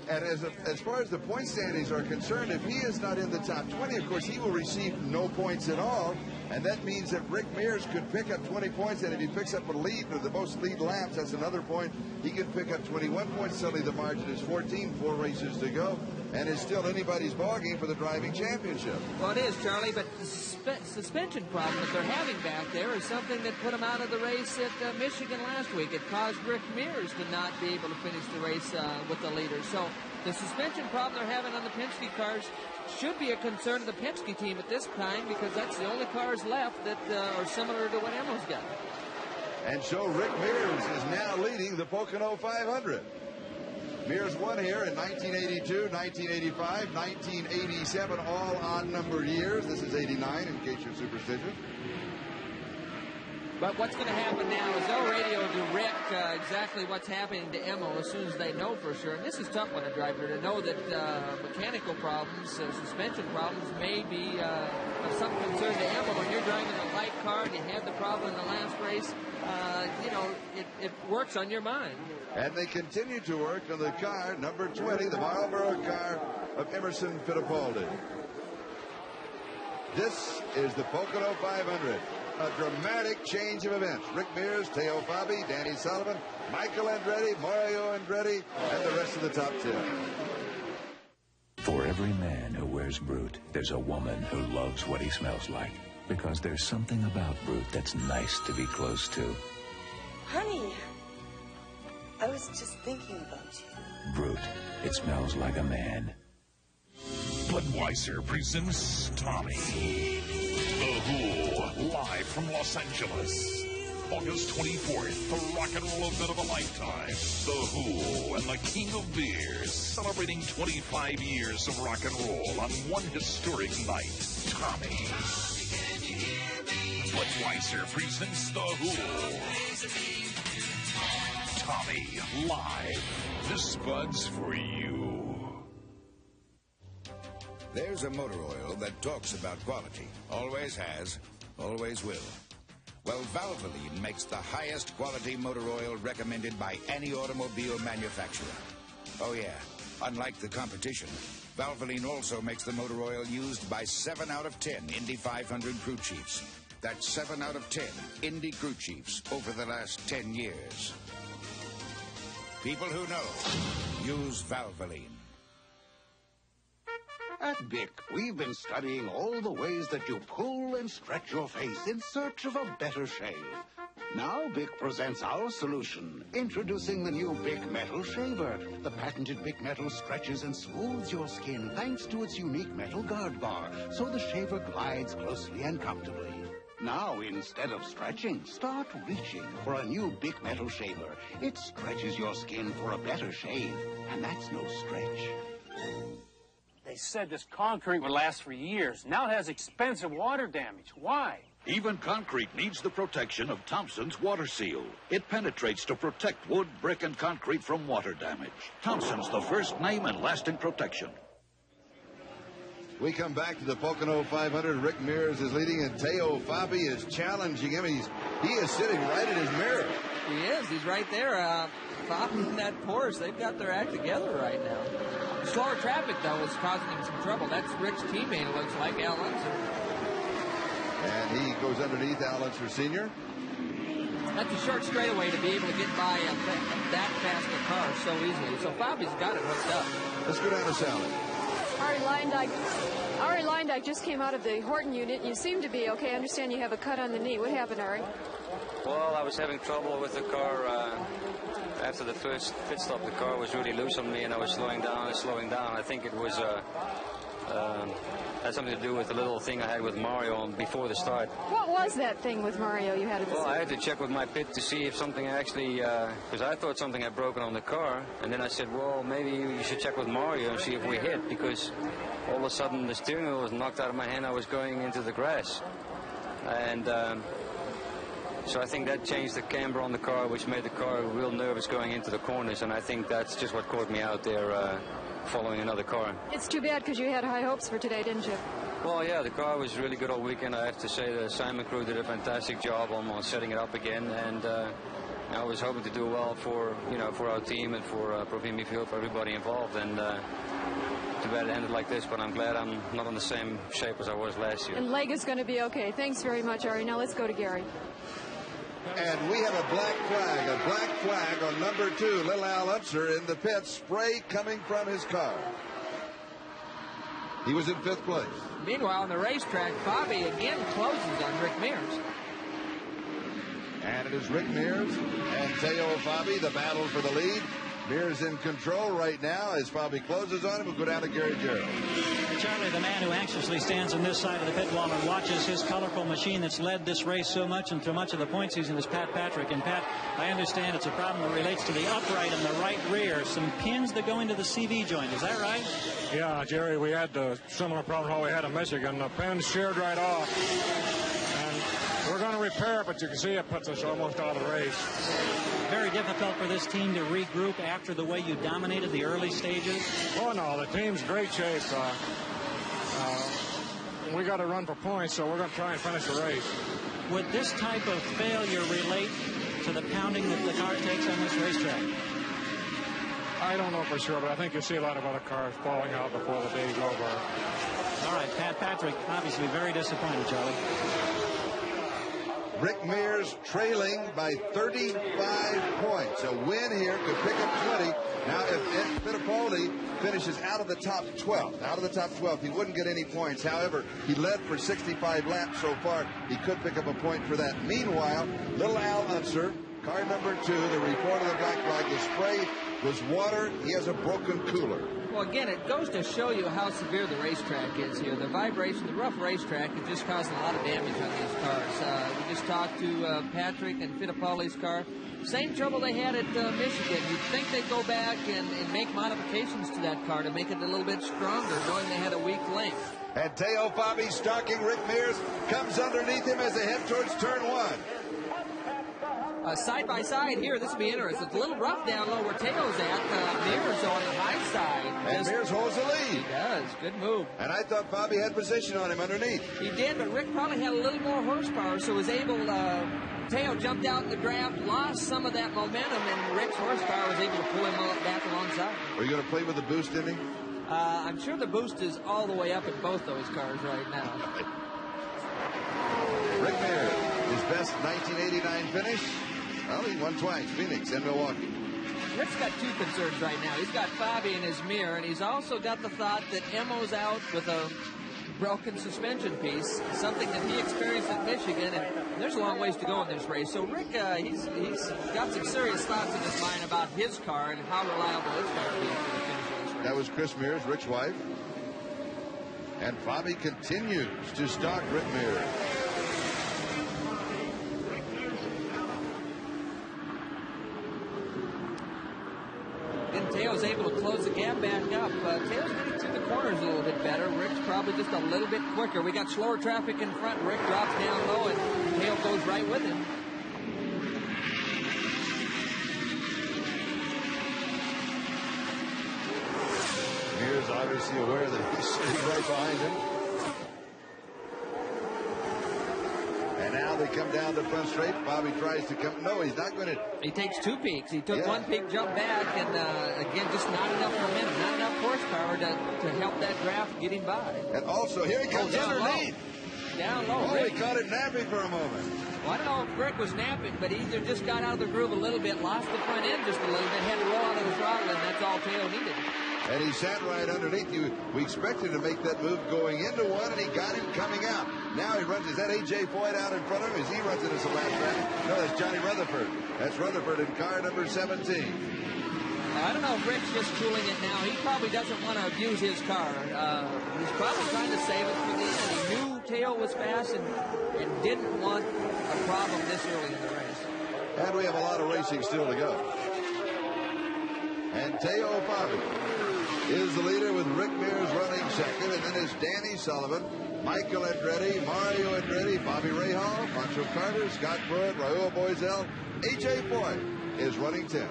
And as far as the point standings are concerned, if he is not in the top 20, of course, he will receive no points at all. And that means that Rick Mears could pick up 20 points. And if he picks up a lead or the most lead laps, that's another point. He can pick up 21 points. Suddenly the margin is 14, 4 races to go. And it's still anybody's ballgame for the driving championship. Well, it is, Charlie, but the suspension problem that they're having back there is something that put them out of the race at Michigan last week. It caused Rick Mears to not be able to finish the race with the leader. So the suspension problem they're having on the Penske cars should be a concern to the Penske team at this time, because that's the only cars left that are similar to what Emmo's got. And so Rick Mears is now leading the Pocono 500. Mears won here in 1982, 1985, 1987, all odd-numbered years. This is 89, in case you're superstitious. But what's going to happen now is they'll radio to Rick exactly what's happening to Emmo as soon as they know for sure. And this is tough on a driver to know that mechanical problems, suspension problems may be of some concern to Emmo. When you're driving a light car and you had the problem in the last race, it works on your mind. And they continue to work on the car, number 20, the Marlboro car of Emerson Fittipaldi. This is the Pocono 500. A dramatic change of events. Rick Mears, Teo Fabi, Danny Sullivan, Michael Andretti, Mario Andretti, and the rest of the top 10. For every man who wears Brute, there's a woman who loves what he smells like. Because there's something about Brute that's nice to be close to. Honey, I was just thinking about you. Brute. It smells like a man. Budweiser presents Tommy. The Who, live from Los Angeles. August 24th, the rock and roll event of a lifetime. The Who and the King of Beers, celebrating 25 years of rock and roll on one historic night. Tommy. Budweiser presents The Who. Tommy, live. This Bud's for you. There's a motor oil that talks about quality. Always has, always will. Well, Valvoline makes the highest quality motor oil recommended by any automobile manufacturer. Oh yeah, unlike the competition, Valvoline also makes the motor oil used by 7 out of 10 Indy 500 crew chiefs. That's 7 out of 10 Indy crew chiefs over the last 10 years. People who know, use Valvoline. At BIC, we've been studying all the ways that you pull and stretch your face in search of a better shave. Now BIC presents our solution, introducing the new BIC Metal Shaver. The patented BIC Metal stretches and smooths your skin thanks to its unique metal guard bar, so the shaver glides closely and comfortably. Now, instead of stretching, start reaching for a new BIC Metal Shaver. It stretches your skin for a better shave, and that's no stretch. They said this concrete would last for years. Now it has expensive water damage. Why? Even concrete needs the protection of Thompson's Water Seal. It penetrates to protect wood, brick, and concrete from water damage. Thompson's the first name and lasting protection. We come back to the Pocono 500. Rick Mears is leading, and Teo Fabi is challenging him. He is sitting right in his mirror. He is. He's right there. Fabi and that Porsche, they've got their act together right now. Slower traffic, though, is causing him some trouble. That's Rick's teammate, it looks like, Al Unser. And he goes underneath Al Unser Sr. That's a short straightaway to be able to get by that fast a car so easily. So Fabi's got it hooked up. Let's go down to Sally. Ari Leindyke just came out of the Horton unit. You seem to be okay. I understand you have a cut on the knee. What happened, Ari? Well, I was having trouble with the car. After the first pit stop, the car was really loose on me, and I was slowing down and slowing down. I think it was had something to do with the little thing I had with Mario before the start. What was that thing with Mario you had at the Well, I had to check with my pit to see if something actually, because I thought something had broken on the car, and then I said, well, maybe you should check with Mario and see if we hit, because all of a sudden the steering wheel was knocked out of my hand. I was going into the grass, and so I think that changed the camber on the car, which made the car real nervous going into the corners, and I think that's just what caught me out there following another car. It's too bad because you had high hopes for today, didn't you? Well, yeah, the car was really good all weekend. I have to say the Simon crew did a fantastic job on setting it up again, and I was hoping to do well for our team and for Provimi Field, for everybody involved, and too bad it ended like this, but I'm glad I'm not in the same shape as I was last year. And leg is going to be okay. Thanks very much, Ari. Now let's go to Gary. And we have a black flag on number 2, Little Al Unser in the pit, spray coming from his car. He was in 5th place. Meanwhile, on the racetrack, Fabi again closes on Rick Mears. And it is Rick Mears and Teo Fabi, the battle for the lead. Mears in control right now as Fabi closes on him. We'll go down to Gary Jarrett. Charlie, the man who anxiously stands on this side of the pit wall and watches his colorful machine that's led this race so much and through much of the point season is Pat Patrick. And Pat, I understand it's a problem that relates to the upright and the right rear. Some pins that go into the CV joint. Is that right? Yeah, Jerry, we had the similar problem how we had in Michigan. The pins sheared right off. And we're going to repair it, but you can see it puts us almost out of the race. Very difficult for this team to regroup after the way you dominated the early stages? Oh, no, the team's great shape. We got to run for points, so we're going to try and finish the race. Would this type of failure relate to the pounding that the car takes on this racetrack? I don't know for sure, but I think you'll see a lot of other cars falling out before the day's over. All right, Pat Patrick, obviously very disappointed, Charlie. Rick Mears trailing by 35 points. A win here could pick up 20. Now, if Fittipaldi finishes out of the top 12, he wouldn't get any points. However, he led for 65 laps so far. He could pick up a point for that. Meanwhile, Little Al Unser Car number 2, the report of the black flag, the spray was water. He has a broken cooler. Well, again, it goes to show you how severe the racetrack is here. The vibration, the rough racetrack is just causing a lot of damage on these cars. We just talked to Patrick and Fittipaldi's car. Same trouble they had at Michigan. You'd think they'd go back and make modifications to that car to make it a little bit stronger, knowing they had a weak link. And Teo Fabi stalking Rick Mears, comes underneath him as they head towards turn 1. Side by side here, this will be interesting. It's a little rough down low where Teo's at. Mears on the high side. And Mears holds the lead. He does. Good move. And I thought Fabi had position on him underneath. He did, but Rick probably had a little more horsepower, so was able Teo jumped out in the draft, lost some of that momentum, and Rick's horsepower was able to pull him back alongside. Are you going to play with the boost, Indy? I'm sure the boost is all the way up in both those cars right now. Rick Mears, his best 1989 finish. Well, he won twice, Phoenix and Milwaukee. Rick's got two concerns right now. He's got Fabi in his mirror, and he's also got the thought that Emo's out with a broken suspension piece, something that he experienced at Michigan, and there's a long ways to go in this race. So Rick, he's got some serious thoughts in his mind about his car and how reliable his car is for the finish of this race. That was Chris Mears, Rick's wife. And Fabi continues to stalk Rick Mears. Teo's able to close the gap back up. Teo's getting through the corners a little bit better. Rick's probably just a little bit quicker. We got slower traffic in front. Rick drops down low, and Teo goes right with him. Mears obviously aware that he's sitting right behind him. And now they come down the front straight. Fabi tries to come. No, he's not going to. He takes two peaks. He took one peak, jumped back, and again, just not enough momentum, not enough horsepower to help that draft get him by. And also, here he comes underneath. Down low. Oh, he caught it napping for a moment. Well, I don't know if Rick was napping, but he either just got out of the groove a little bit, lost the front end just a little bit, had to roll out of the throttle, and that's all Teo needed. And he sat right underneath you. We expected to make that move going into one, and he got him coming out. Now he runs. Is that A.J. Foyt out in front of him? Is he runs into some lap traffic? No, that's Johnny Rutherford. That's Rutherford in car number 17. Now, I don't know if Rick's just cooling it now. He probably doesn't want to abuse his car. He's probably trying to save it for the end. He knew Teo was fast and didn't want a problem this early in the race. And we have a lot of racing still to go. And Teo Fabi is the leader with Rick Mears running second, and then is Danny Sullivan, Michael Andretti, Mario Andretti, Bobby Rahal, Pancho Carter, Scott Pruitt, Raul Boisel, A.J. Foyt is running 10.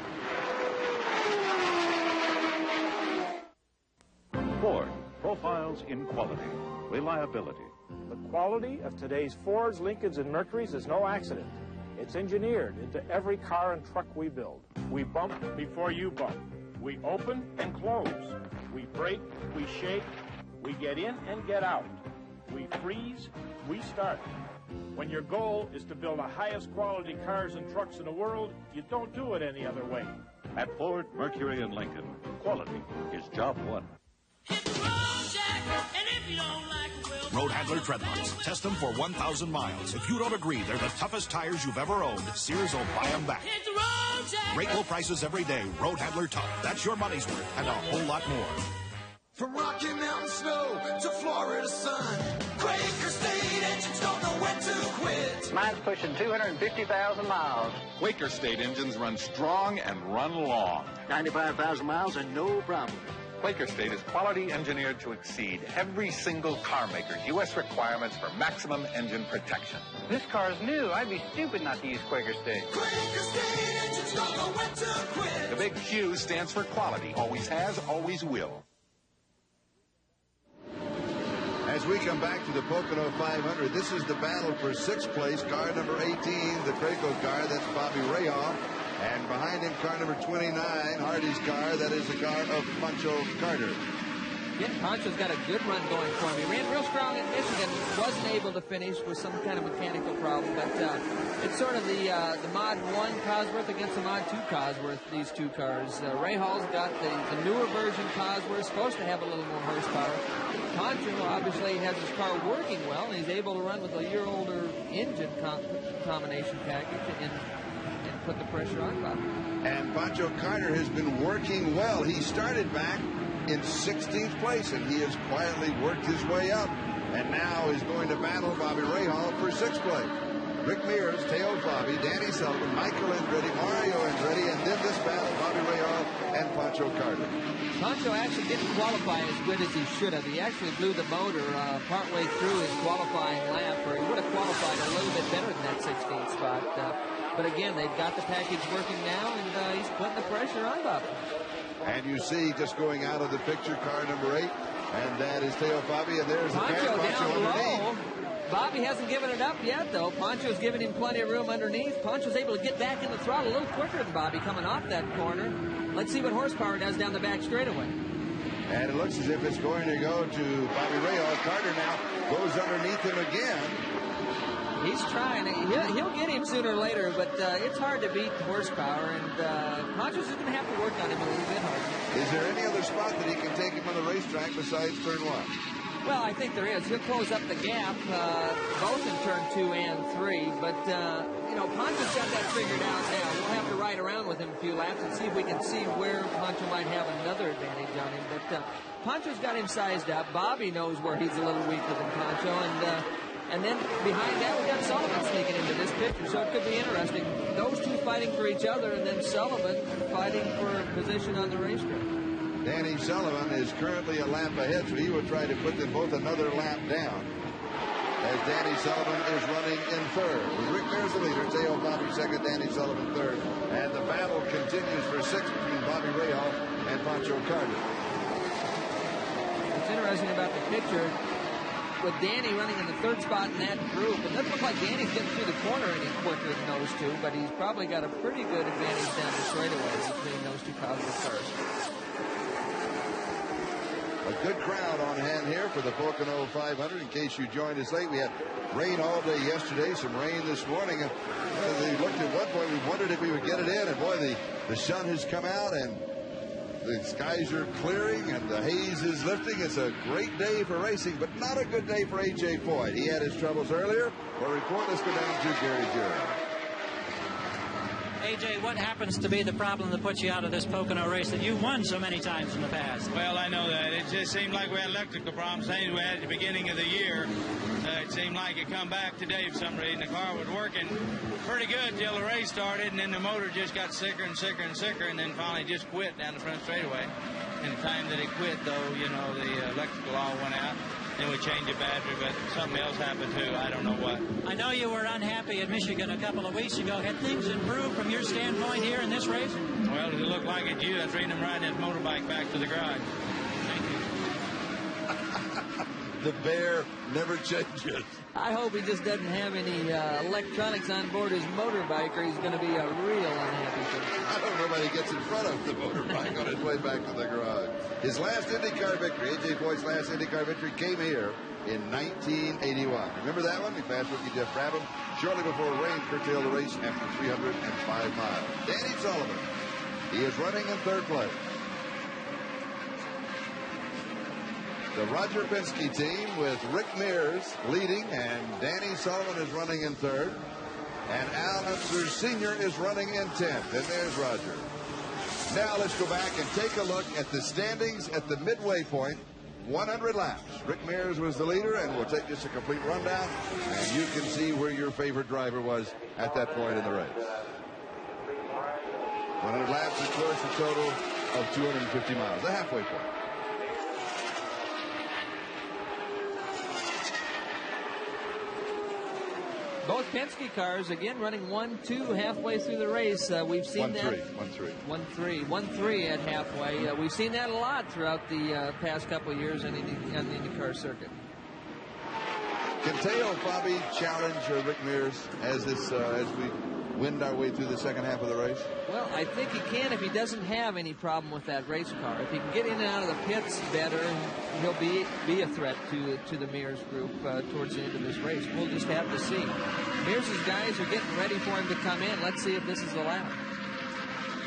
Ford profiles in quality, reliability. The quality of today's Fords, Lincolns, and Mercurys is no accident. It's engineered into every car and truck we build. We bump before you bump. We open and close. We brake, we shake, we get in and get out. We freeze, we start. When your goal is to build the highest quality cars and trucks in the world, you don't do it any other way. At Ford, Mercury, and Lincoln, quality is job one. Road Handler Dreadlocks. Test them for 1,000 miles. If you don't agree they're the toughest tires you've ever owned, Sears will buy them back. Great low prices every day. Road Handler Tough. That's your money's worth and a whole lot more. From Rocky Mountain snow to Florida sun, Quaker State engines don't know when to quit. Mine's pushing 250,000 miles. Quaker State engines run strong and run long. 95,000 miles and no problem. Quaker State is quality engineered to exceed every single car maker's U.S. requirements for maximum engine protection. This car's new. I'd be stupid not to use Quaker State. Quaker State engines don't know when to quit. The big Q stands for quality. Always has, always will. As we come back to the Pocono 500, this is the battle for 6th place. Car number 18, the Craco car, that's Bobby Rahal. And behind him, car number 29, Hardy's car. That is the car of Pancho Carter. Yeah, Pancho's got a good run going for him. He ran real strong in Michigan. Wasn't able to finish with some kind of mechanical problem. But it's sort of the Mod 1 Cosworth against the Mod 2 Cosworth, these two cars. Rahal's got the newer version Cosworth, supposed to have a little more horsepower. Pancho obviously has his car working well, and he's able to run with a year-older engine combination package. And put the pressure on Bobby. And Pancho Carter has been working well. He started back in 16th place, and he has quietly worked his way up, and now is going to battle Bobby Rahal for 6th place. Rick Mears, Teo Fabi, Danny Sullivan, Michael Andretti, Mario Andretti, and then this battle, Bobby Rahal and Pancho Carter. Pancho actually didn't qualify as good as he should have. He actually blew the motor partway through his qualifying lap, or he would have qualified a little bit better than that 16th spot. But again, they've got the package working now, and he's putting the pressure on Bobby. And you see, just going out of the picture, car number 8, and that is Teo Fabi, and there's Pancho the down underneath. low. Bobby hasn't given it up yet, though. Pancho's giving him plenty of room underneath. Pancho's able to get back in the throttle a little quicker than Bobby coming off that corner. Let's see what horsepower does down the back straightaway. And it looks as if it's going to go to Bobby Rahal. Carter now goes underneath him again. He's trying. He'll get him sooner or later, but it's hard to beat horsepower, and Pancho's just going to have to work on him a little bit harder. Is there any other spot that he can take him on the racetrack besides turn 1? Well, I think there is. He'll close up the gap, both in turn 2 and 3. But, you know, Pancho's got that figured out now. We'll have to ride around with him a few laps and see if we can see where Pancho might have another advantage on him. But Pancho's got him sized up. Bobby knows where he's a little weaker than Pancho. And then behind that, we've got Sullivan sneaking into this picture. So it could be interesting. Those two fighting for each other, and then Sullivan fighting for position on the racetrack. Danny Sullivan is currently a lap ahead, so he will try to put them both another lap down. As Danny Sullivan is running in 3rd. With Rick Mears the leader, Teo Fabi 2nd, Danny Sullivan 3rd. And the battle continues for 6th between Bobby Rahal and Pancho Carter. What's interesting about the picture, with Danny running in the 3rd spot in that group, it doesn't look like Danny's getting through the corner any quicker than those two, but he's probably got a pretty good advantage down the straightaway between those two positive cars. A good crowd on hand here for the Pocono 500. In case you joined us late, we had rain all day yesterday, some rain this morning. And we looked at one point, we wondered if we would get it in. And boy, the sun has come out and the skies are clearing and the haze is lifting. It's a great day for racing, but not a good day for A.J. Foyt. He had his troubles earlier. For a report, let's go down to Gary Jury. AJ, what happens to be the problem that puts you out of this Pocono race that you won so many times in the past? Well, I know that. It just seemed like we had electrical problems, same as we had at the beginning of the year. It seemed like it come back today for some reason. The car was working pretty good till the race started, and then the motor just got sicker and sicker and sicker, and then finally just quit down the front straightaway. And the time that it quit, though, you know, the electrical all went out. Then we changed the battery, but something else happened too. I don't know what. I know you were unhappy at Michigan a couple of weeks ago. Had things improved from your standpoint here in this race? Well, it looked like it did. I was reading him riding his motorbike back to the garage. Thank you. The bear never changes. I hope he just doesn't have any electronics on board his motorbike, or he's going to be a real unhappy person. I hope nobody gets in front of the motorbike on his way back to the garage. His last IndyCar victory, A.J. Foyt's last IndyCar victory, came here in 1981. Remember that one? We passed rookie Jeff Brabham shortly before rain curtailed the race after 305 miles. Danny Sullivan, he is running in 3rd place. The Roger Penske team with Rick Mears leading, and Danny Sullivan is running in 3rd. And Al Unser Sr. is running in 10th. And there's Roger. Now let's go back and take a look at the standings at the midway point. 100 laps. Rick Mears was the leader, and we'll take just a complete rundown. And you can see where your favorite driver was at that point in the race. 100 laps, of course, a total of 250 miles. The halfway point. Both Penske cars, again, running 1-2 halfway through the race. We've seen that. 1-3 at halfway. We've seen that a lot throughout the past couple of years on the IndyCar circuit. Can Teo Fabi challenge Rick Mears as we wind our way through the second half of the race? Well, I think he can if he doesn't have any problem with that race car. If he can get in and out of the pits better, he'll be a threat to the Mears group towards the end of this race. We'll just have to see. Mears' guys are getting ready for him to come in. Let's see if this is the lap.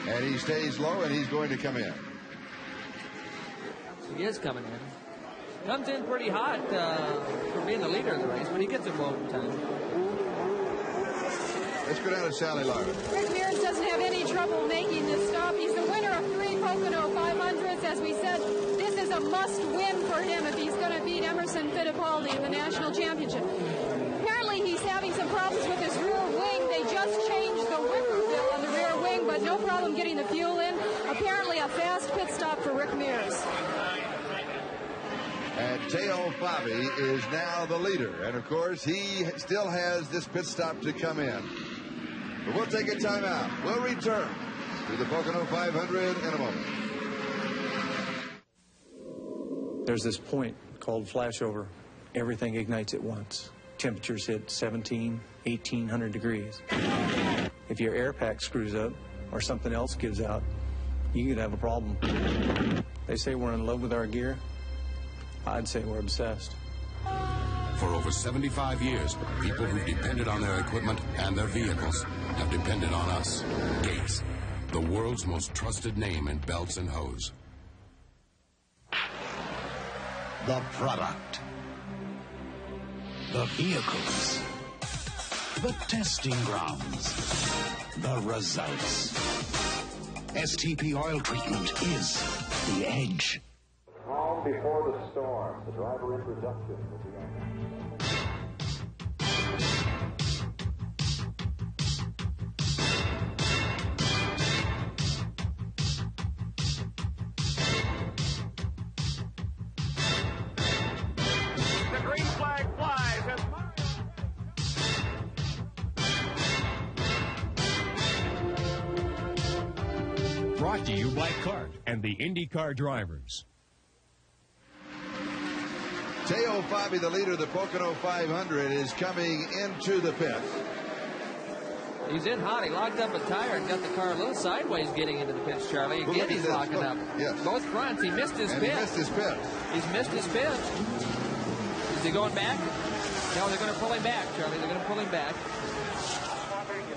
And he stays low, and he's going to come in. He is coming in. Comes in pretty hot for being the leader of the race, but he gets it well in time. Let's go down to Sally Larder. Rick Mears does a must-win for him if he's going to beat Emerson Fittipaldi in the national championship. Apparently, he's having some problems with his rear wing. They just changed the wicker bill on the rear wing, but no problem getting the fuel in. Apparently, a fast pit stop for Rick Mears. And Teo Fabi is now the leader. And, of course, he still has this pit stop to come in. But we'll take a timeout. We'll return to the Pocono 500 in a moment. There's this point called flashover. Everything ignites at once. Temperatures hit 1,800 degrees. If your air pack screws up or something else gives out, you could have a problem. They say we're in love with our gear. I'd say we're obsessed. For over 75 years, people who've depended on their equipment and their vehicles have depended on us. Gates, the world's most trusted name in belts and hose. The product. The vehicles. The testing grounds. The results. STP oil treatment is the edge. Calm before the storm. The driver introduction will be on. The green flag flies as Brought to you by CART and the IndyCar drivers. Teo Fabi, the leader of the Pocono 500, is coming into the pit. He's in hot. He locked up a tire and got the car a little sideways getting into the pits, Charlie. Again, he's locking up. Yes. Both fronts. He missed his pit. He missed his pit. He's missed his pit. Is he going back? No, they're going to pull him back, Charlie. They're going to pull him back.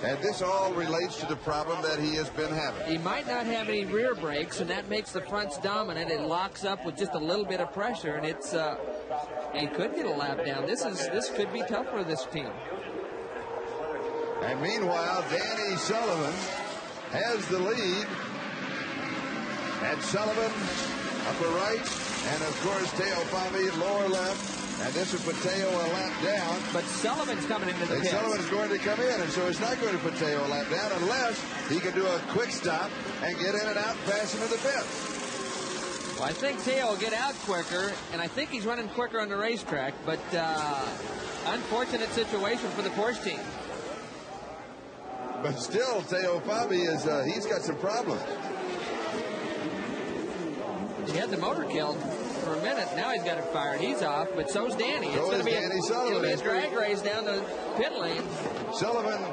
And this all relates to the problem that he has been having. He might not have any rear brakes, and that makes the fronts dominant. It locks up with just a little bit of pressure, and it's he could get a lap down. This could be tough for this team. And meanwhile, Danny Sullivan has the lead. And Sullivan upper right, and of course Teo Fabi lower left. And this will put Teo a lap down. But Sullivan's coming into the pits. Sullivan's going to come in, and so it's not going to put Teo a lap down unless he can do a quick stop and get in and out and pass him in the pits. Well, I think Teo will get out quicker, and I think he's running quicker on the racetrack, but unfortunate situation for the Porsche team. But still, Teo Fabi is, he's got some problems. He had the motor killed for a minute. Now he's got it fired. He's off, but so's Danny. So is Danny Sullivan. It'll be a drag race down the pit lane. Sullivan,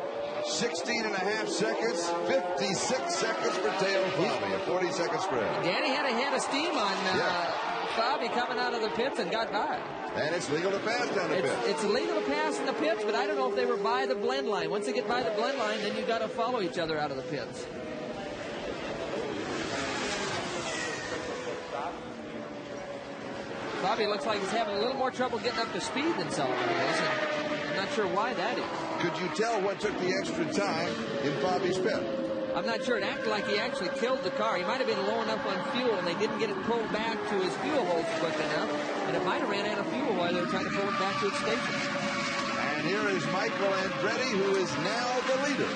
16.5 seconds, 56 seconds for Teo Fabi, a 40-second spread. Danny had a head of steam on Fabi coming out of the pits and got by. And it's legal to pass down the pits. It's legal to pass in the pits, but I don't know if they were by the blend line. Once they get by the blend line, then you've got to follow each other out of the pits. Fabi looks like he's having a little more trouble getting up to speed than Sullivan is, and I'm not sure why that is. Could you tell what took the extra time in Fabi's pit? I'm not sure. It acted like he actually killed the car. He might have been low enough on fuel, and they didn't get it pulled back to his fuel holes quick enough, and it might have ran out of fuel while they were trying to pull it back to its station. And here is Michael Andretti, who is now the leader.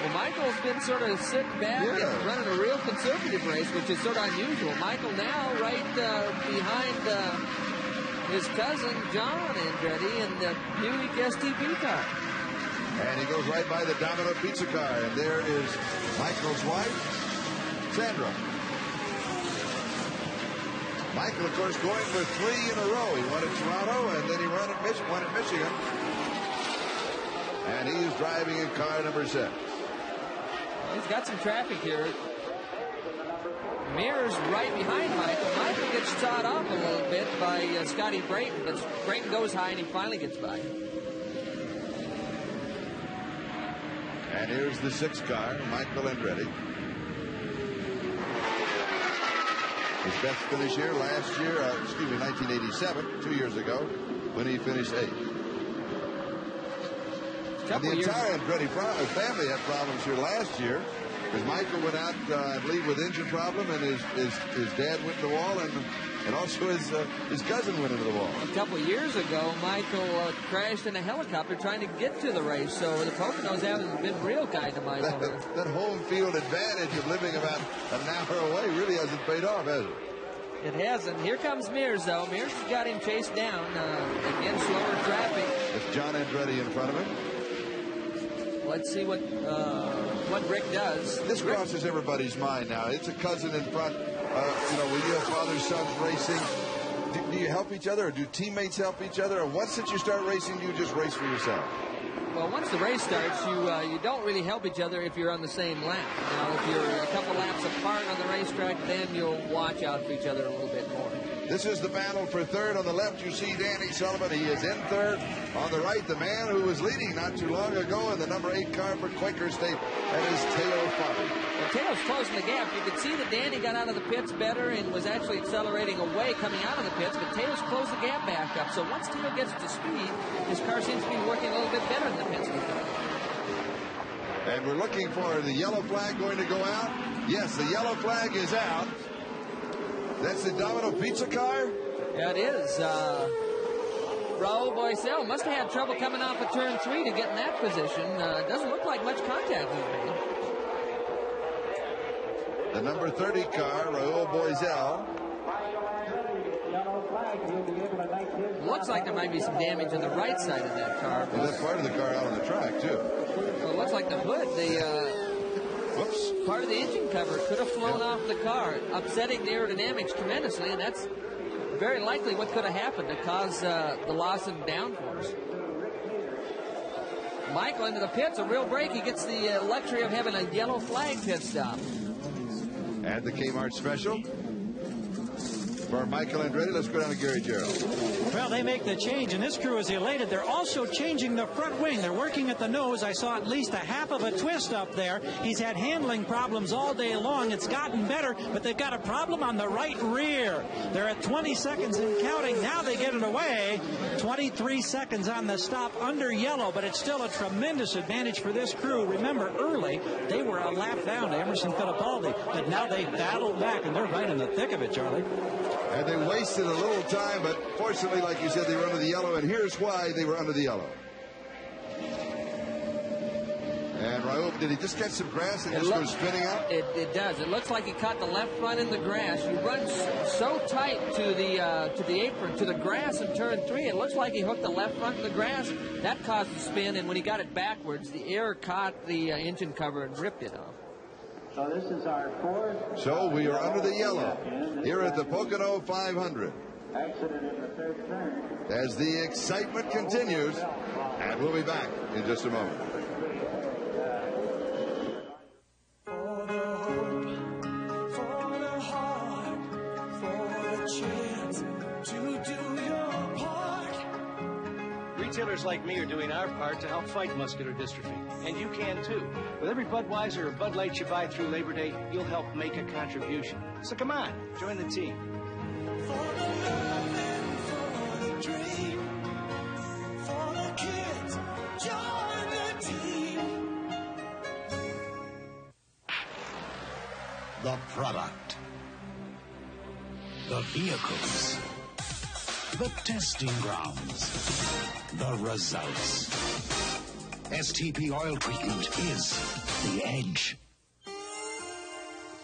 Well, Michael's been sort of sitting back and running a real conservative race, which is sort of unusual. Michael now right behind his cousin, John Andretti, in the Buick STP car. And he goes right by the Domino Pizza car, and there is Michael's wife, Sandra. Michael, of course, going for 3 in a row. He won at Toronto, and then he won at Michigan. And he is driving in car number 6. He's got some traffic here. Mears right behind Michael. Michael gets sawed off a little bit by Scotty Brayton, but Brayton goes high and he finally gets by. And here's the 6th car, Michael Andretti. His best finish here last year, 1987, 2 years ago, when he finished 8th. And the entire Andretti family had problems here last year. Because Michael went out, I believe, with engine problem, and his dad went to the wall, and also his cousin went into the wall. A couple of years ago, Michael crashed in a helicopter trying to get to the race, so the Poconos haven't been real kind to Michael. That home field advantage of living about an hour away really hasn't paid off, has it? It hasn't. Here comes Mears, though. Mears has got him chased down. Again, slower traffic. It's John Andretti in front of him. Let's see what Rick does. This crosses everybody's mind now. It's a cousin in front. When you have father-son racing, do you help each other, or do teammates help each other? Or once that you start racing, you just race for yourself? Well, once the race starts, you don't really help each other if you're on the same lap. Now, if you're a couple laps apart on the racetrack, then you'll watch out for each other a little bit more. This is the battle for third. On the left, you see Danny Sullivan. He is in third. On the right, the man who was leading not too long ago in the number 8 car for Quaker State, that is Teo Farley. Well, Teo's closing the gap. You could see that Danny got out of the pits better and was actually accelerating away coming out of the pits, but Teo's closed the gap back up. So once Teo gets to speed, his car seems to be working a little bit better in the pits. And we're looking for the yellow flag going to go out. Yes, the yellow flag is out. That's the Domino Pizza car? Yeah, it is. Raul Boisel must have had trouble coming off of turn 3 to get in that position. It doesn't look like much contact was made. The number 30 car, Raul Boisel. Looks like there might be some damage on the right side of that car. Well, that part of the car out on the track, too. Well, it looks like the hood, whoops. Part of the engine cover could have flown off the car, upsetting the aerodynamics tremendously, and that's very likely what could have happened to cause the loss of downforce. Michael into the pits, a real break. He gets the luxury of having a yellow flag pit stop. And the Kmart special for Michael Andretti. Let's go down to Gary Gerald. Well, they make the change, and this crew is elated. They're also changing the front wing. They're working at the nose. I saw at least a half of a twist up there. He's had handling problems all day long. It's gotten better, but they've got a problem on the right rear. They're at 20 seconds and counting. Now they get it away. 23 seconds on the stop under yellow, but it's still a tremendous advantage for this crew. Remember, early, they were a lap down to Emerson Fittipaldi, but now they battled back, and they're right in the thick of it, Charlie. And they wasted a little time, but fortunately, like you said, they were under the yellow, and here's why they were under the yellow. And Raul, did he just catch some grass and just go spinning out? It does. It looks like he caught the left front in the grass. You run so tight to the apron, to the grass in turn 3. It looks like he hooked the left front in the grass. That caused the spin, and when he got it backwards, the air caught the engine cover and ripped it off. So this is our fourth. So we are under the yellow here at the Pocono 500. Accident in the third turn. As the excitement continues, and we'll be back in just a moment. For the hope, for the heart, for the chance to do your part. Retailers like me are doing our part to help fight muscular dystrophy, and you can too. With every Budweiser or Bud Light you buy through Labor Day, you'll help make a contribution. So come on, join the team. For the love and for the dream, for the kids, join the team. The product. The vehicles. The testing grounds. The results. STP oil treatment is the edge.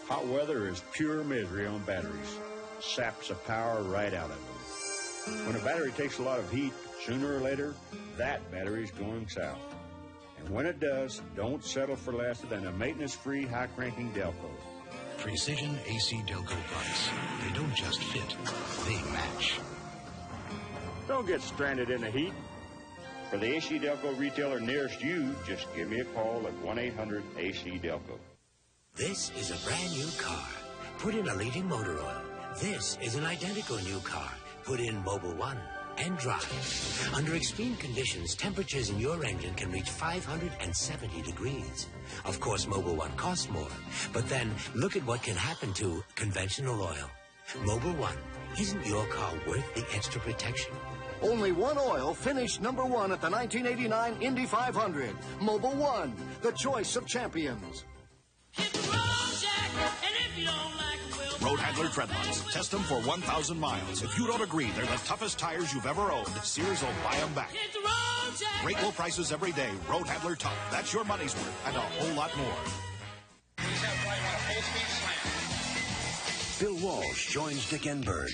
Hot weather is pure misery on batteries. Saps the power right out of them. When a battery takes a lot of heat, sooner or later, that battery's going south. And when it does, don't settle for less than a maintenance-free, high-cranking Delco. Precision AC Delco parts. They don't just fit, they match. Don't get stranded in the heat. For the AC Delco retailer nearest you, just give me a call at 1-800-AC-DELCO. This is a brand new car. Put in a leading motor oil. This is an identical new car. Put in Mobil 1 and drive. Under extreme conditions, temperatures in your engine can reach 570 degrees. Of course, Mobil 1 costs more. But then, look at what can happen to conventional oil. Mobil 1, isn't your car worth the extra protection? Only one oil finished number 1 at the 1989 Indy 500. Mobil 1, the choice of champions. Road Handler Treadlocks. Test them for 1,000 miles. If you don't agree they're the toughest tires you've ever owned, Sears will buy them back. Great low prices every day. Road Handler Tough. That's your money's worth and a whole lot more. Bill Walsh joins Dick Enberg.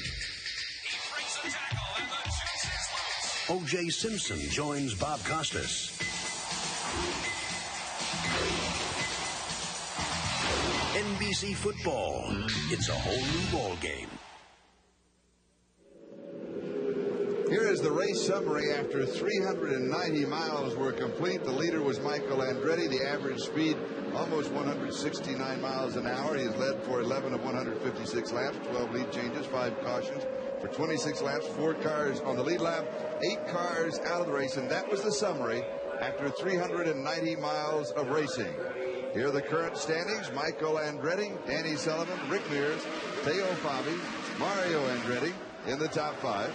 O.J. Simpson joins Bob Costas. NBC football. It's a whole new ball game. Here is the race summary after 390 miles were complete. The leader was Michael Andretti. The average speed almost 169 miles an hour. He has led for 11 of 156 laps, 12 lead changes, 5 cautions for 26 laps, 4 cars on the lead lap, 8 cars out of the race, and that was the summary after 390 miles of racing. Here are the current standings. Michael Andretti, Danny Sullivan, Rick Mears, Teo Fabi, Mario Andretti in the top 5.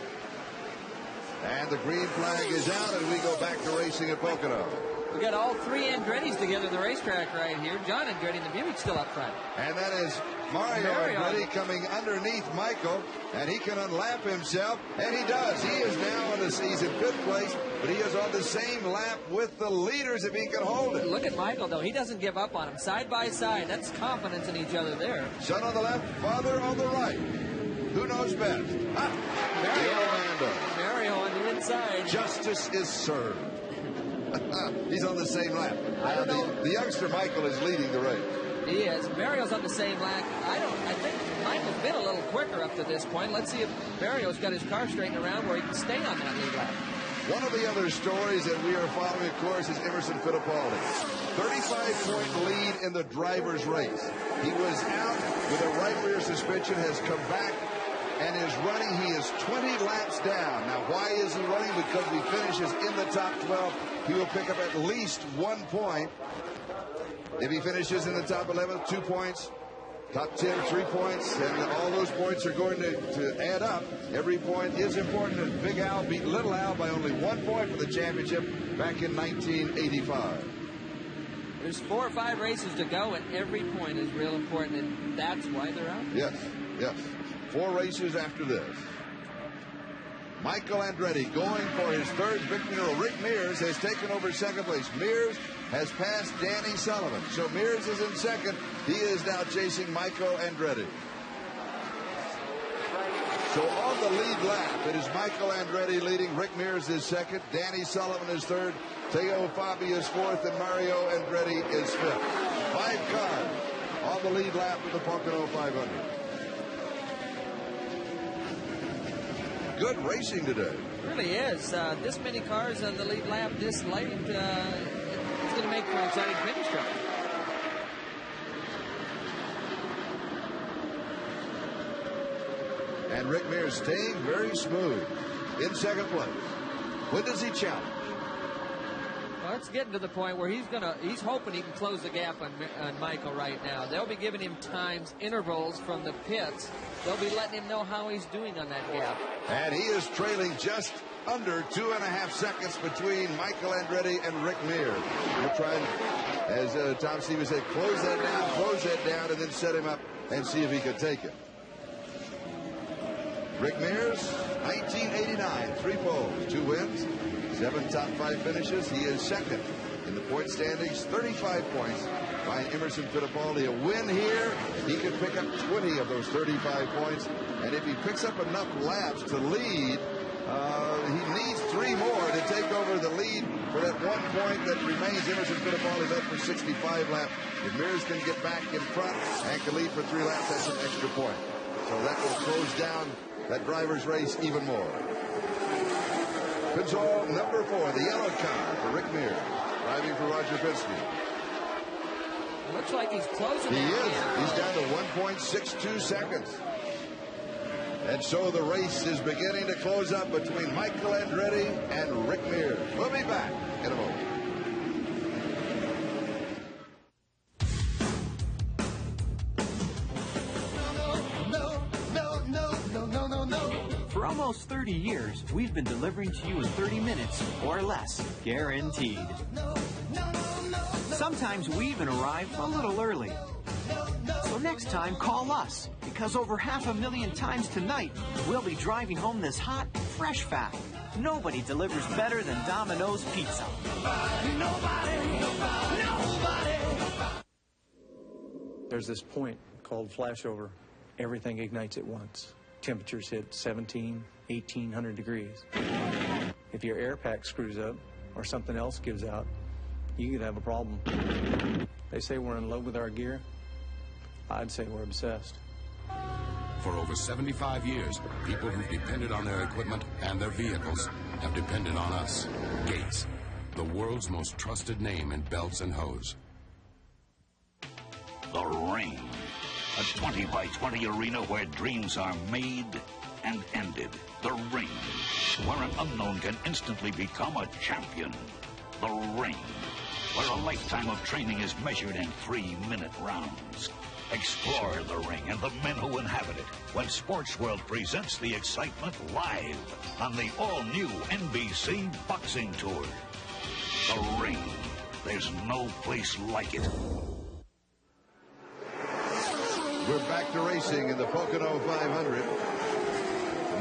And the green flag is out, and we go back to racing at Pocono. We got all 3 Andrettis together at the racetrack right here. John Andretti in the Buick still up front. And that is Mario Andretti coming underneath Michael, and he can unlap himself, and he does. He is now he's in 5th place, but he is on the same lap with the leaders if he can hold it. Look at Michael, though. He doesn't give up on him. Side by side. That's confidence in each other there. Son on the left, father on the right. Who knows best? Mario on the inside. Justice is served. He's on the same lap. The youngster Michael is leading the race. He is. Mario's on the same lap. I think Michael's been a little quicker up to this point. Let's see if Mario's got his car straightened around where he can stay on that lead lap. One of the other stories that we are following, of course, is Emerson Fittipaldi. 35-point lead in the driver's race. He was out with a right rear suspension, has come back, and is running. He is 20 laps down. Now, why is he running? Because if he finishes in the top 12, he will pick up at least 1 point. If he finishes in the top 11, 2 points. Top 10, 3 points. And all those points are going to add up. Every point is important. And Big Al beat Little Al by only 1 point for the championship back in 1985. There's 4 or 5 races to go, and every point is real important, and that's why they're out. Yes, yes. 4 races after this. Michael Andretti going for his 3rd victory. Rick Mears has taken over 2nd place. Mears has passed Danny Sullivan. So Mears is in 2nd. He is now chasing Michael Andretti. So on the lead lap, it is Michael Andretti leading. Rick Mears is 2nd. Danny Sullivan is 3rd. Teo Fabi is 4th. And Mario Andretti is 5th. 5 cars on the lead lap of the Pocono 500. Good racing today. It really is. This many cars on the lead lap this late, it's going to make for an exciting finish track. And Rick Mears staying very smooth in 2nd place. When does he challenge? Well, it's getting to the point where he's hoping he can close the gap on Michael right now. They'll be giving him times, intervals from the pits. They'll be letting him know how he's doing on that gap. And he is trailing just under 2.5 seconds between Michael Andretti and Rick Mears. We're trying, as Tom Stevens said, close that down, and then set him up and see if he can take it. Rick Mears, 1989, 3 poles, 2 wins, 7 top 5 finishes. He is 2nd in the point standings, 35 points behind Emerson Fittipaldi. A win here, he could pick up 20 of those 35 points. And if he picks up enough laps to lead, he needs 3 more to take over the lead for that 1 point that remains. Emerson Fittipaldi led for 65 laps. If Mears can get back in front and can lead for 3 laps, that's an extra point. So that will close down that driver's race even more. Pins-all number 4, the yellow car for Rick Mears, driving for Roger Penske. Looks like he's closing. He is. He's down to 1.62 seconds. And so the race is beginning to close up between Michael Andretti and Rick Mears. We'll be back in a moment. For almost 30 years, we've been delivering to you in 30 minutes or less, guaranteed. Sometimes we even arrive a little early. So next time, call us, because over 500,000 times tonight, we'll be driving home this hot, fresh fat. Nobody delivers better than Domino's Pizza. Nobody. There's this point called flashover. Everything ignites at once. Temperatures hit 17, 1800 degrees. If your air pack screws up or something else gives out, you could have a problem. They say we're in love with our gear. I'd say we're obsessed. For over 75 years, people who've depended on their equipment and their vehicles have depended on us. Gates, the world's most trusted name in belts and hose. The Ring, a 20 by 20 arena where dreams are made and ended. The Ring, where an unknown can instantly become a champion. The Ring, where a lifetime of training is measured in 3-minute rounds. Explore the ring and the men who inhabit it when Sports World presents the excitement live on the all-new NBC Boxing Tour. The Ring. There's no place like it. We're back to racing in the Pocono 500.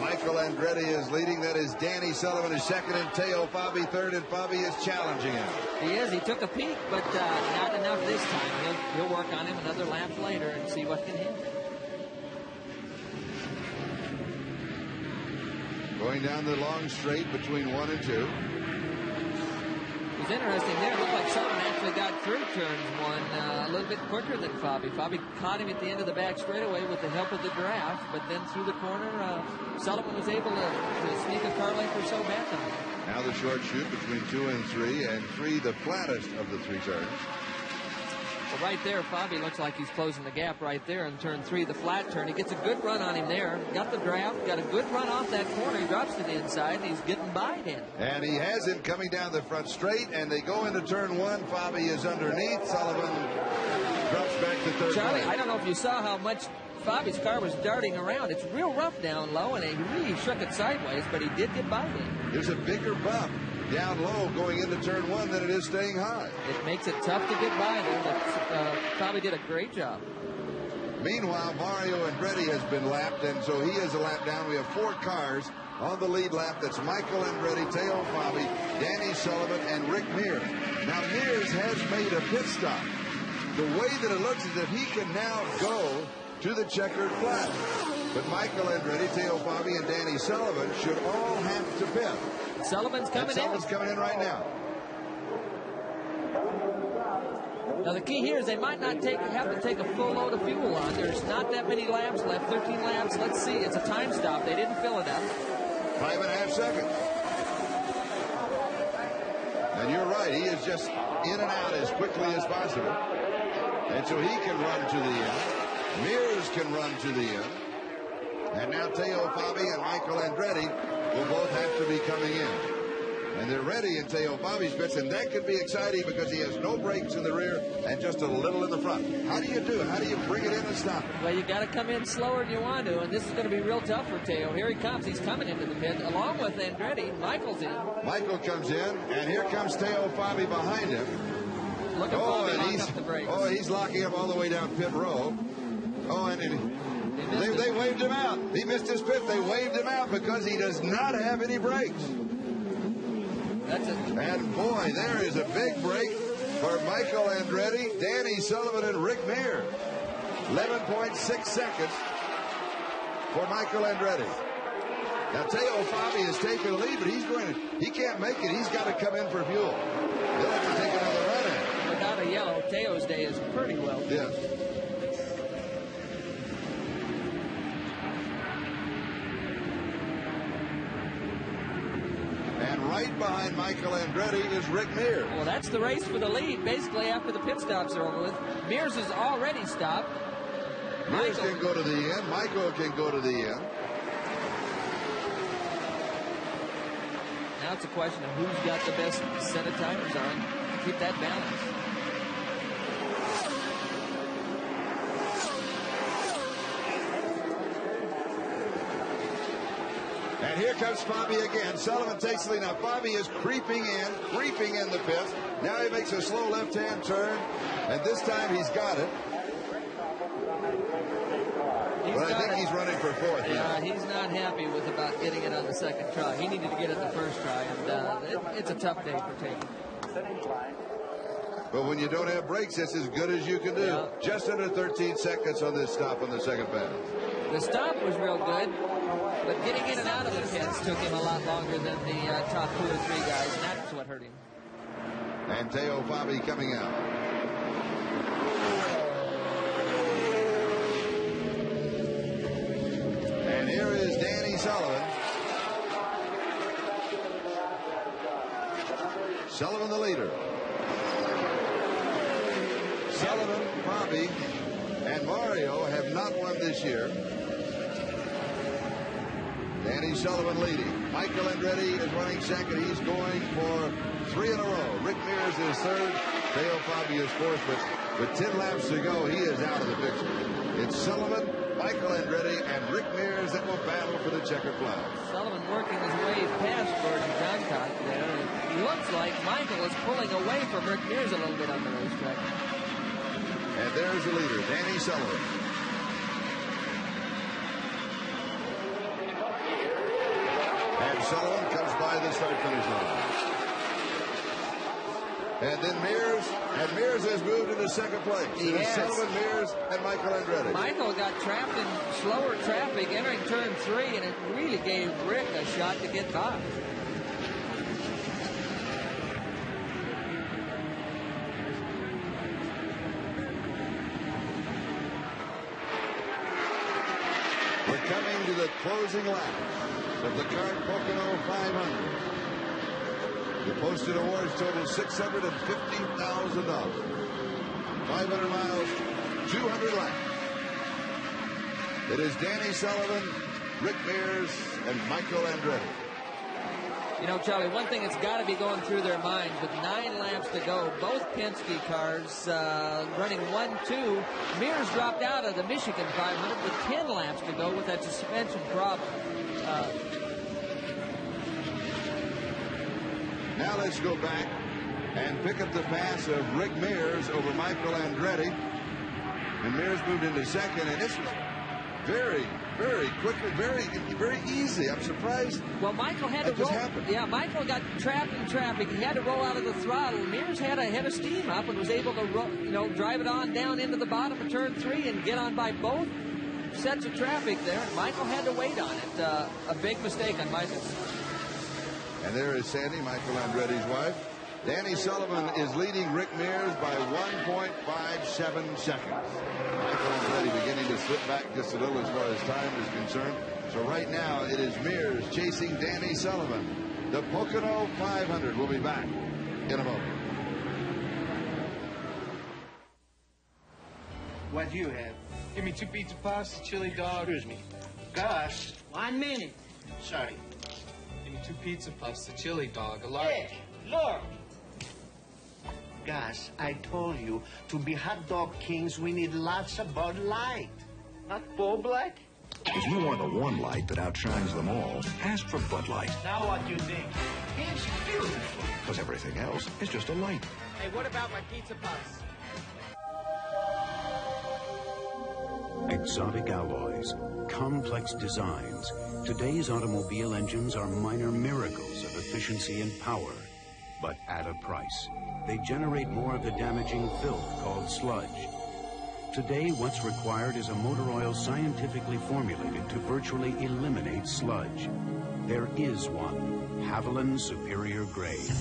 Michael Andretti is leading. That is Danny Sullivan is second and Teo Fabi third, and Fabi is challenging him. He is. He took a peek, but not enough this time. He'll work on him another lap later and see what can happen. Going down the long straight between 1 and 2. It was interesting there. It looked like Sullivan actually got through turns 1 a little bit quicker than Fabi. Fabi caught him at the end of the back straightaway with the help of the draft, but then through the corner, Sullivan was able to sneak a car length or so back on him. Now the short shoot between 2 and 3, and 3 the flattest of the 3 turns. Well, right there, Fabi looks like he's closing the gap right there in turn 3, the flat turn. He gets a good run on him there. Got the draft, got a good run off that corner. He drops to the inside, and he's getting by him. And he has him coming down the front straight, and they go into turn 1. Fabi is underneath. Sullivan drops back to third. Charlie, I don't know if you saw how much Fabi's car was darting around. It's real rough down low, and he really shook it sideways, but he did get by him. There's a bigger bump down low going into turn 1 than it is staying high. It makes it tough to get by there, but Fabi did a great job. Meanwhile, Mario Andretti has been lapped, and so he is a lap down. We have 4 cars on the lead lap. That's Michael Andretti, Teo Fabi, Danny Sullivan, and Rick Mears. Now, Mears has made a pit stop. The way that it looks is that he can now go to the checkered flag. But Michael Andretti, Teo Fabi, and Danny Sullivan should all have to pit. Sullivan's coming in. Sullivan's coming in right now. Now the key here is they might not have to take a full load of fuel on. There's not that many laps left, 13 laps. Let's see. It's a time stop. They didn't fill it up. 5.5 seconds. And you're right. He is just in and out as quickly as possible. And so he can run to the end. Mears can run to the end. And now Teo Fabi and Michael Andretti will both have to be coming in. And they're ready in Teo Fabi's pits, and that could be exciting because he has no brakes in the rear and just a little in the front. How do you do it? How do you bring it in and stop it? Well, you got to come in slower than you want to, and this is going to be real tough for Teo. Here he comes. He's coming into the pit along with Andretti. Michael's in. Michael comes in, and here comes Teo Fabi behind him. Look at Fabi lock up the brakes. Oh, he's locking up all the way down pit row. Oh, and they waved him out. He missed his pit. They waved him out because he does not have any brakes. That's it. And boy, there is a big break for Michael Andretti, Danny Sullivan, and Rick Mears. 11.6 seconds for Michael Andretti. Now Teo Fabi has taken the lead, but he can't make it. He's got to come in for fuel. He'll have to take another run at it. Without a yellow, Teo's day is pretty well. Yes. Right behind Michael Andretti is Rick Mears. Well, that's the race for the lead, basically, after the pit stops are over with. Mears is already stopped. Mears can go to the end. Michael can go to the end. Now it's a question of who's got the best set of timers on. Keep that balance. And here comes Fabi again. Sullivan takes the lead. Now Fabi is creeping in the pits. Now he makes a slow left-hand turn, and this time he's got it. But I think he's running for fourth. Yeah, he's not happy with about getting it on the second try. He needed to get it the first try, and it's a tough day for Tatum. But when you don't have brakes, it's as good as you can do. Yeah. Just under 13 seconds on this stop on the second pass. The stop was real good, but getting in and out of the pits took him a lot longer than the top 2 or 3 guys, and that's what hurt him. And Teo Fabi coming out. And here is Danny Sullivan. Sullivan the leader. Sullivan, Fabi, and Mario have not won this year. Danny Sullivan leading. Michael Andretti is running second. He's going for 3 in a row. Rick Mears is third. Teo Fabi is fourth, but with 10 laps to go, he is out of the picture. It's Sullivan, Michael Andretti, and Rick Mears that will battle for the checkered flag. Sullivan working his way past Gordon Johncock there. It looks like Michael is pulling away from Rick Mears a little bit on the racetrack. And there's the leader, Danny Sullivan. And Sullivan comes by the start-finish line. And then Mears has moved into second place. He has. Sullivan, Mears, and Michael Andretti. Michael got trapped in slower traffic entering turn 3, and it really gave Rick a shot to get by. We're coming to the closing lap of the CART Pocono 500. The posted awards total $650,000. 500 miles, 200 laps. It is Danny Sullivan, Rick Mears, and Michael Andretti. You know, Charlie, one thing that's got to be going through their minds with 9 laps to go, both Penske cars running 1-2. Mears dropped out of the Michigan 500 with 10 laps to go with that suspension problem. Now let's go back and pick up the pass of Rick Mears over Michael Andretti. And Mears moved into second, and this was very, very quickly, very easy. I'm surprised. Well, Michael had to roll. Yeah, Michael got trapped in traffic. He had to roll out of the throttle. Mears had a head of steam up and was able to, drive it on down into the bottom of turn 3 and get on by both sets of traffic there. And Michael had to wait on it. A big mistake on Michael's. And there is Sandy, Michael Andretti's wife. Danny Sullivan is leading Rick Mears by 1.57 seconds. Michael Andretti beginning to slip back just a little as far as time is concerned. So right now it is Mears chasing Danny Sullivan. The Pocono 500 will be back in a moment. What do you have? Give me 2 pizza pasta, chili dog. Excuse me. Gus. 1 minute. Sorry. Give me 2 pizza puffs, a chili dog, a large. Hey, look. Gus, I told you, to be hot dog kings, we need lots of Bud Light. Not Bull Black? If you want the one light that outshines them all, ask for Bud Light. Now what do you think? It's beautiful. Because everything else is just a light. Hey, what about my pizza puffs? Exotic alloys, complex designs. Today's automobile engines are minor miracles of efficiency and power, but at a price. They generate more of the damaging filth called sludge. Today, what's required is a motor oil scientifically formulated to virtually eliminate sludge. There is one, Haviland Superior Grade.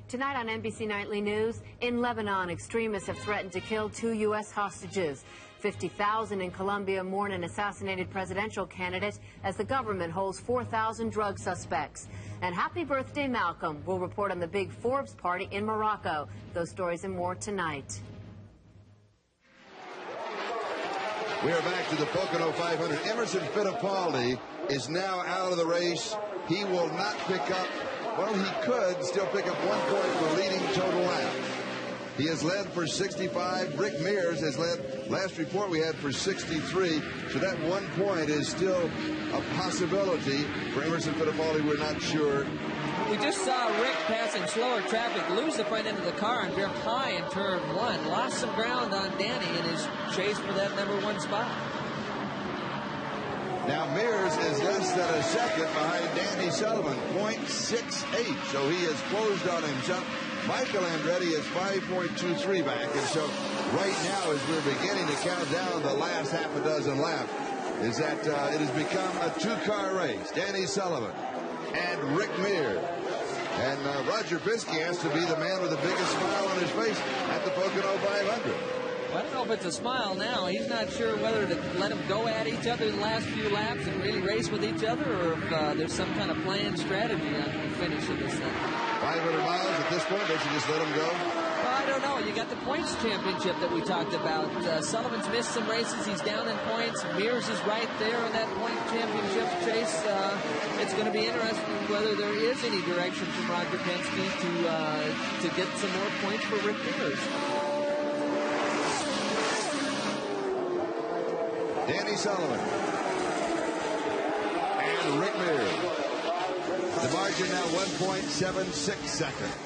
Tonight on NBC Nightly News, in Lebanon, extremists have threatened to kill 2 U.S. hostages. 50,000 in Colombia mourn an assassinated presidential candidate as the government holds 4,000 drug suspects. And happy birthday, Malcolm. We'll report on the big Forbes party in Morocco. Those stories and more tonight. We are back to the Pocono 500. Emerson Fittipaldi is now out of the race. He will not pick up, well, he could still pick up 1 point for leading total laps. He has led for 65. Rick Mears has led, last report we had, for 63. So that 1 point is still a possibility for Emerson Fittipaldi. We're not sure. We just saw Rick passing slower traffic, lose the front end of the car and veer high in turn 1. Lost some ground on Danny in his chase for that #1 spot. Now Mears is less than a second behind Danny Sullivan, 0.68. So he has closed on himself. Michael Andretti is 5.23 back. And so right now, as we're beginning to count down the last half a dozen laps, is that it has become a two-car race. Danny Sullivan and Rick Mears. And Roger Penske has to be the man with the biggest smile on his face at the Pocono 500. Well, I don't know if it's a smile now. He's not sure whether to let them go at each other the last few laps and really race with each other, or if there's some kind of planned strategy on the finish of this thing. 500 miles at this point, don't you just let them go? Well, I don't know. You got the points championship that we talked about. Sullivan's missed some races. He's down in points. Mears is right there in that point championship chase. It's going to be interesting whether there is any direction from Roger Penske to get some more points for Rick Mears. Danny Sullivan and Rick Mears. The margin now 1.76 seconds.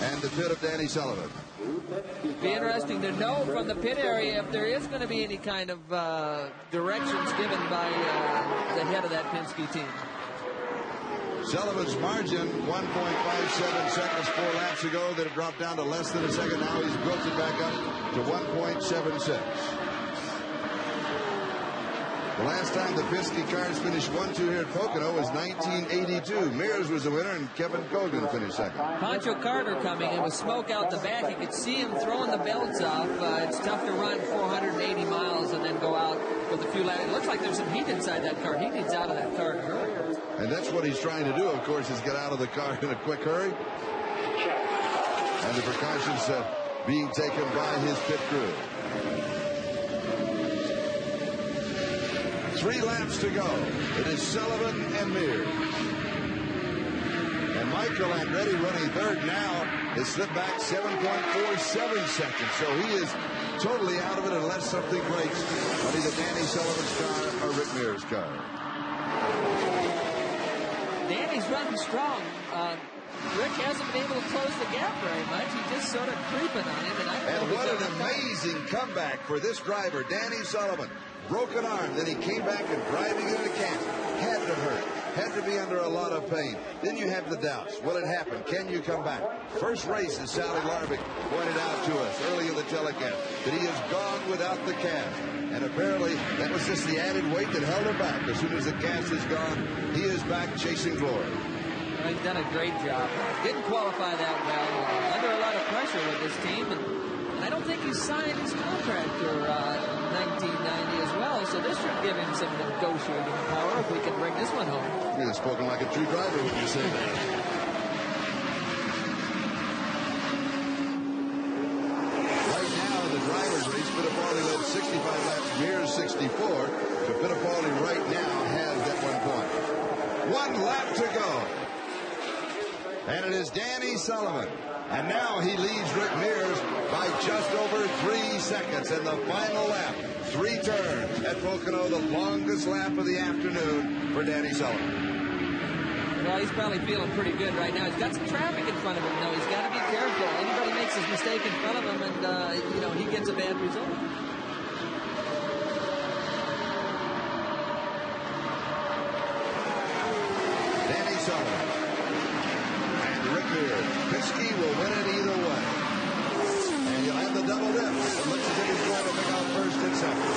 And the pit of Danny Sullivan. Be interesting to know from the pit area if there is going to be any kind of directions given by the head of that Penske team. Sullivan's margin, 1.57 seconds 4 laps ago. That it dropped down to less than a second. Now he's built it back up to 1.76. The last time the Penske cars finished 1-2 here at Pocono was 1982. Mears was the winner, and Kevin Cogan finished second. Pancho Carter coming in with smoke out the back. You could see him throwing the belts off. It's tough to run 480 miles and then go out with a few laps. It looks like there's some heat inside that car. He needs out of that car in a hurry. And that's what he's trying to do, of course, is get out of the car in a quick hurry. And the precautions being taken by his pit crew. 3 laps to go. It is Sullivan and Mears. And Michael Andretti running third now has slipped back 7.47 seconds. So he is totally out of it unless something breaks on either Danny Sullivan's car or Rick Mears' car. Danny's running strong. Rick hasn't been able to close the gap very much. He's just sort of creeping on him. And what an amazing comeback for this driver, Danny Sullivan. Broken arm, then he came back and driving into the camp. Had to hurt. Had to be under a lot of pain. Then you have the doubts. Will it happen? Can you come back? First race, as Sally Larbick pointed out to us early in the telecast, that he has gone without the cast. And apparently, that was just the added weight that held him back. As soon as the cast is gone, he is back chasing glory. Well, he's done a great job. Didn't qualify that well. Under a lot of pressure with this team. And I don't think he signed his contract for 1990 as well, so this should give him some negotiating power if we can bring this one home. You've spoken like a true driver when you say that. Right now in the driver's race, Fittipaldi led 65 laps, Mears 64. So Fittipaldi right now has that 1 point. 1 lap to go. And it is Danny Sullivan. And now he leads Rick Mears by just over 3 seconds in the final lap. 3 turns at Pocono, the longest lap of the afternoon for Danny Sullivan. Well, he's probably feeling pretty good right now. He's got some traffic in front of him, though. He's got to be careful. Anybody makes his mistake in front of him, and, he gets a bad result. Danny Sullivan. Penske will win it either way. And you'll have the double dip. It looks as if he's going to pick out first and second.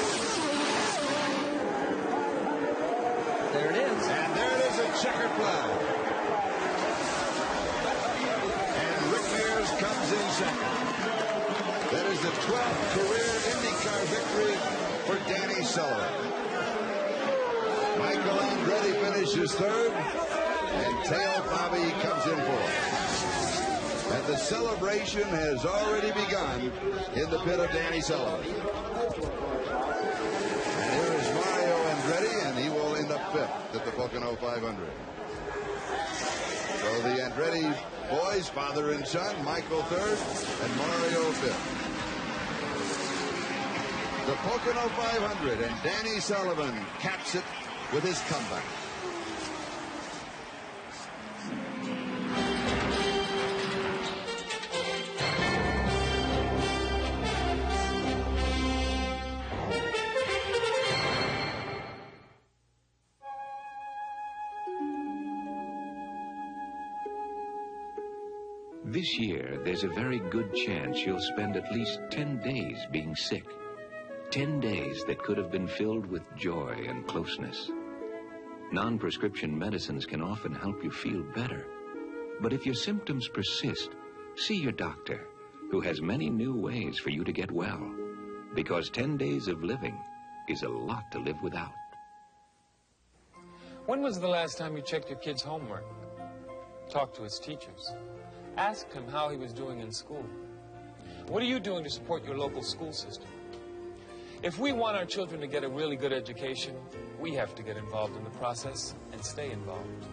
There it is. And there it is, a checkered flag. And Rick Mears comes in second. That is the 12th career IndyCar victory for Danny Sullivan. Michael Andretti finishes third. And Teo Fabi comes in fourth. And the celebration has already begun in the pit of Danny Sullivan. And here is Mario Andretti, and he will end up fifth at the Pocono 500. So the Andretti boys, father and son, Michael third, and Mario fifth. The Pocono 500, and Danny Sullivan caps it with his comeback. This year, there's a very good chance you'll spend at least 10 days being sick. 10 days that could have been filled with joy and closeness. Non-prescription medicines can often help you feel better. But if your symptoms persist, see your doctor, who has many new ways for you to get well. Because 10 days of living is a lot to live without. When was the last time you checked your kid's homework? Talked to his teachers? Asked him how he was doing in school? What are you doing to support your local school system? If we want our children to get a really good education, we have to get involved in the process and stay involved.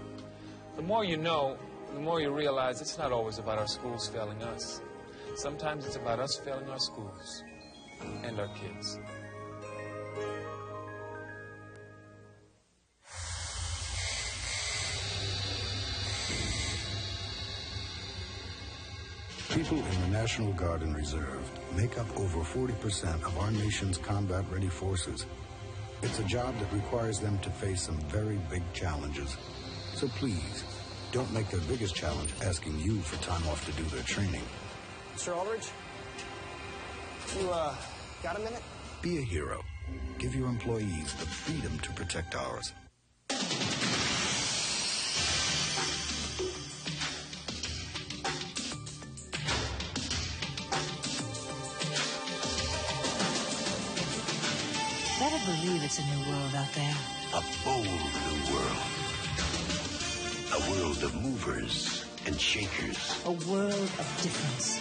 The more you know, the more you realize it's not always about our schools failing us. Sometimes it's about us failing our schools and our kids. People in the National Guard and Reserve make up over 40% of our nation's combat-ready forces. It's a job that requires them to face some very big challenges. So please, don't make their biggest challenge asking you for time off to do their training. Mr. Aldridge, you, got a minute? Be a hero. Give your employees the freedom to protect ours. Better believe it's a new world out there. A bold new world. A world of movers and shakers. A world of difference.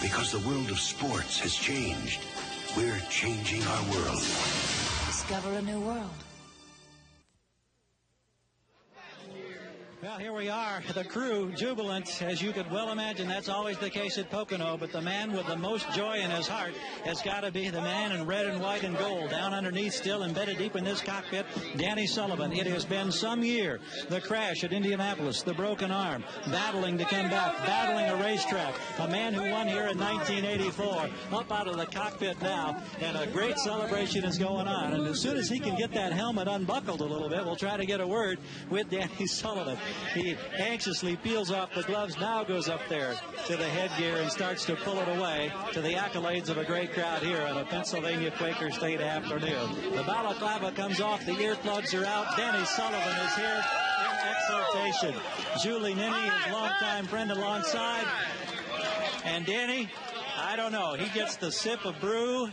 Because the world of sports has changed, we're changing our world. Discover a new world. Well, here we are, the crew jubilant, as you could well imagine. That's always the case at Pocono, but the man with the most joy in his heart has got to be the man in red and white and gold. Down underneath, still embedded deep in this cockpit, Danny Sullivan. It has been some year. The crash at Indianapolis, the broken arm, battling to come back, battling a racetrack. A man who won here in 1984, up out of the cockpit now, and a great celebration is going on. And as soon as he can get that helmet unbuckled a little bit, we'll try to get a word with Danny Sullivan. He anxiously peels off the gloves, now goes up there to the headgear and starts to pull it away to the accolades of a great crowd here on a Pennsylvania Quaker State afternoon. The balaclava comes off, the earplugs are out. Danny Sullivan is here in exultation. Julie Ninny, his longtime friend alongside. And Danny, I don't know, he gets the sip of brew.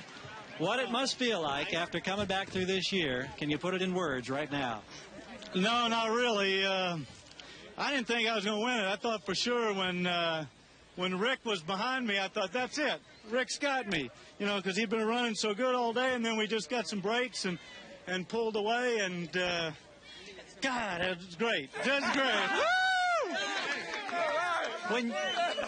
What it must feel like after coming back through this year, can you put it in words right now? No, not really. I didn't think I was going to win it. I thought for sure when Rick was behind me, I thought, that's it. Rick's got me, you know, because he'd been running so good all day, and then we just got some breaks and pulled away, and God, it was great. Just great.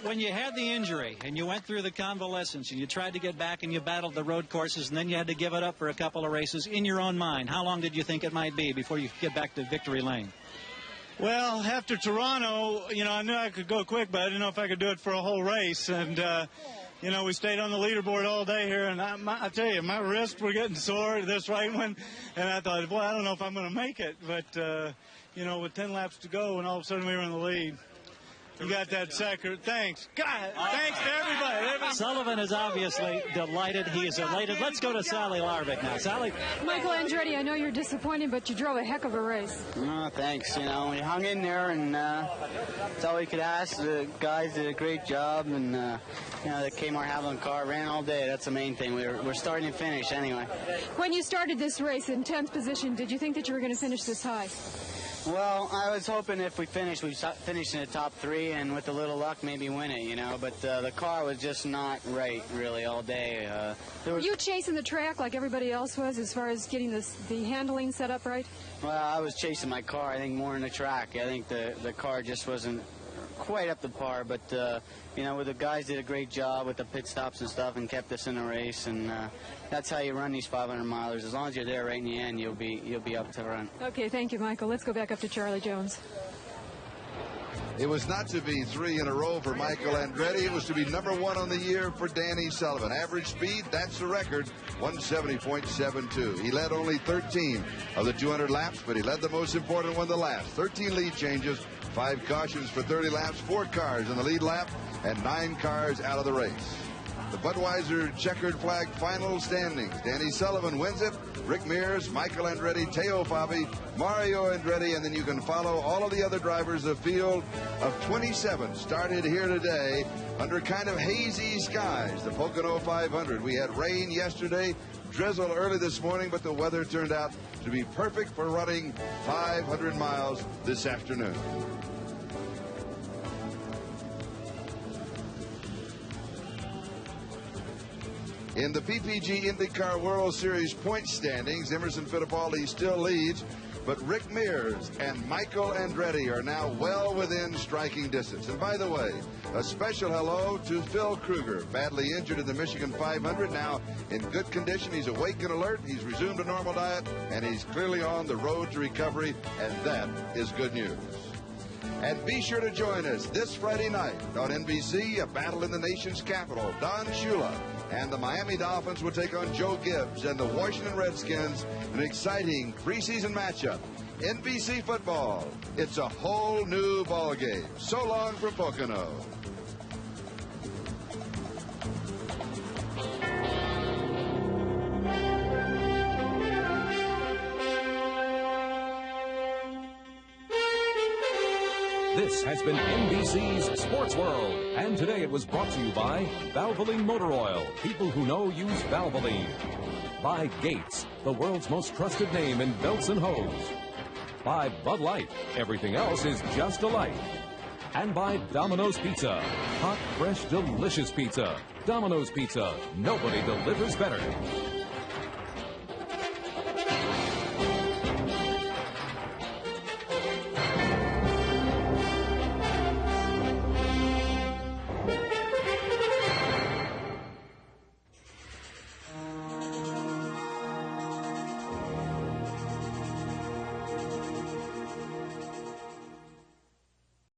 When you had the injury and you went through the convalescence and you tried to get back and you battled the road courses and then you had to give it up for a couple of races, in your own mind, how long did you think it might be before you could get back to victory lane? Well, after Toronto, you know, I knew I could go quick, but I didn't know if I could do it for a whole race. And, you know, we stayed on the leaderboard all day here, and I tell you, my wrists were getting sore, this right one. And I thought, boy, I don't know if I'm going to make it. But, you know, with 10 laps to go, and all of a sudden we were in the lead. You got that second. Thanks. God, thanks to everybody. Sullivan is obviously delighted. He is elated. Let's go to Sally Larvick now. Sally. Michael Andretti, I know you're disappointed, but you drove a heck of a race. Oh, thanks. You know, we hung in there, and that's all we could ask. The guys did a great job, and, you know, the Kmart Haviland car ran all day. That's the main thing. We're starting and finish anyway. When you started this race in 10th position, did you think that you were going to finish this high? Well, I was hoping if we finished, we'd finish in the top three, and with a little luck, maybe win it, you know. But the car was just not right, really, all day. Were you chasing the track like everybody else was, as far as getting the handling set up right? Well, I was chasing my car, I think, more than the track. I think the car just wasn't quite up to par, but you know, the guys did a great job with the pit stops and stuff and kept us in the race, and that's how you run these 500 milers. As long as you're there right in the end, you'll be up to run. Okay, thank you, Michael. Let's go back up to Charlie Jones. It was not to be 3 in a row for Michael Andretti. It was to be number 1 on the year for Danny Sullivan. Average speed, that's the record, 170.72. He led only 13 of the 200 laps, but he led the most important one, the last. 13 lead changes, 5 cautions for 30 laps, 4 cars in the lead lap, and 9 cars out of the race. The Budweiser checkered flag final standings. Danny Sullivan wins it. Rick Mears, Michael Andretti, Teo Fabi, Mario Andretti, and then you can follow all of the other drivers. The field of 27 started here today under kind of hazy skies. The Pocono 500. We had rain yesterday, drizzle early this morning, but the weather turned out to be perfect for running 500 miles this afternoon. In the PPG IndyCar World Series point standings, Emerson Fittipaldi still leads, but Rick Mears and Michael Andretti are now well within striking distance. And by the way, a special hello to Phil Kruger, badly injured in the Michigan 500, now in good condition. He's awake and alert. He's resumed a normal diet, and he's clearly on the road to recovery, and that is good news. And be sure to join us this Friday night on NBC, a battle in the nation's capital. Don Shula and the Miami Dolphins will take on Joe Gibbs and the Washington Redskins, an exciting preseason matchup. NBC football, it's a whole new ball game. So long from Pocono. This has been NBC's Sports World, and today it was brought to you by Valvoline Motor Oil. People who know use Valvoline. By Gates, the world's most trusted name in belts and hose. By Bud Light, everything else is just a light. And by Domino's Pizza, hot, fresh, delicious pizza. Domino's Pizza, nobody delivers better.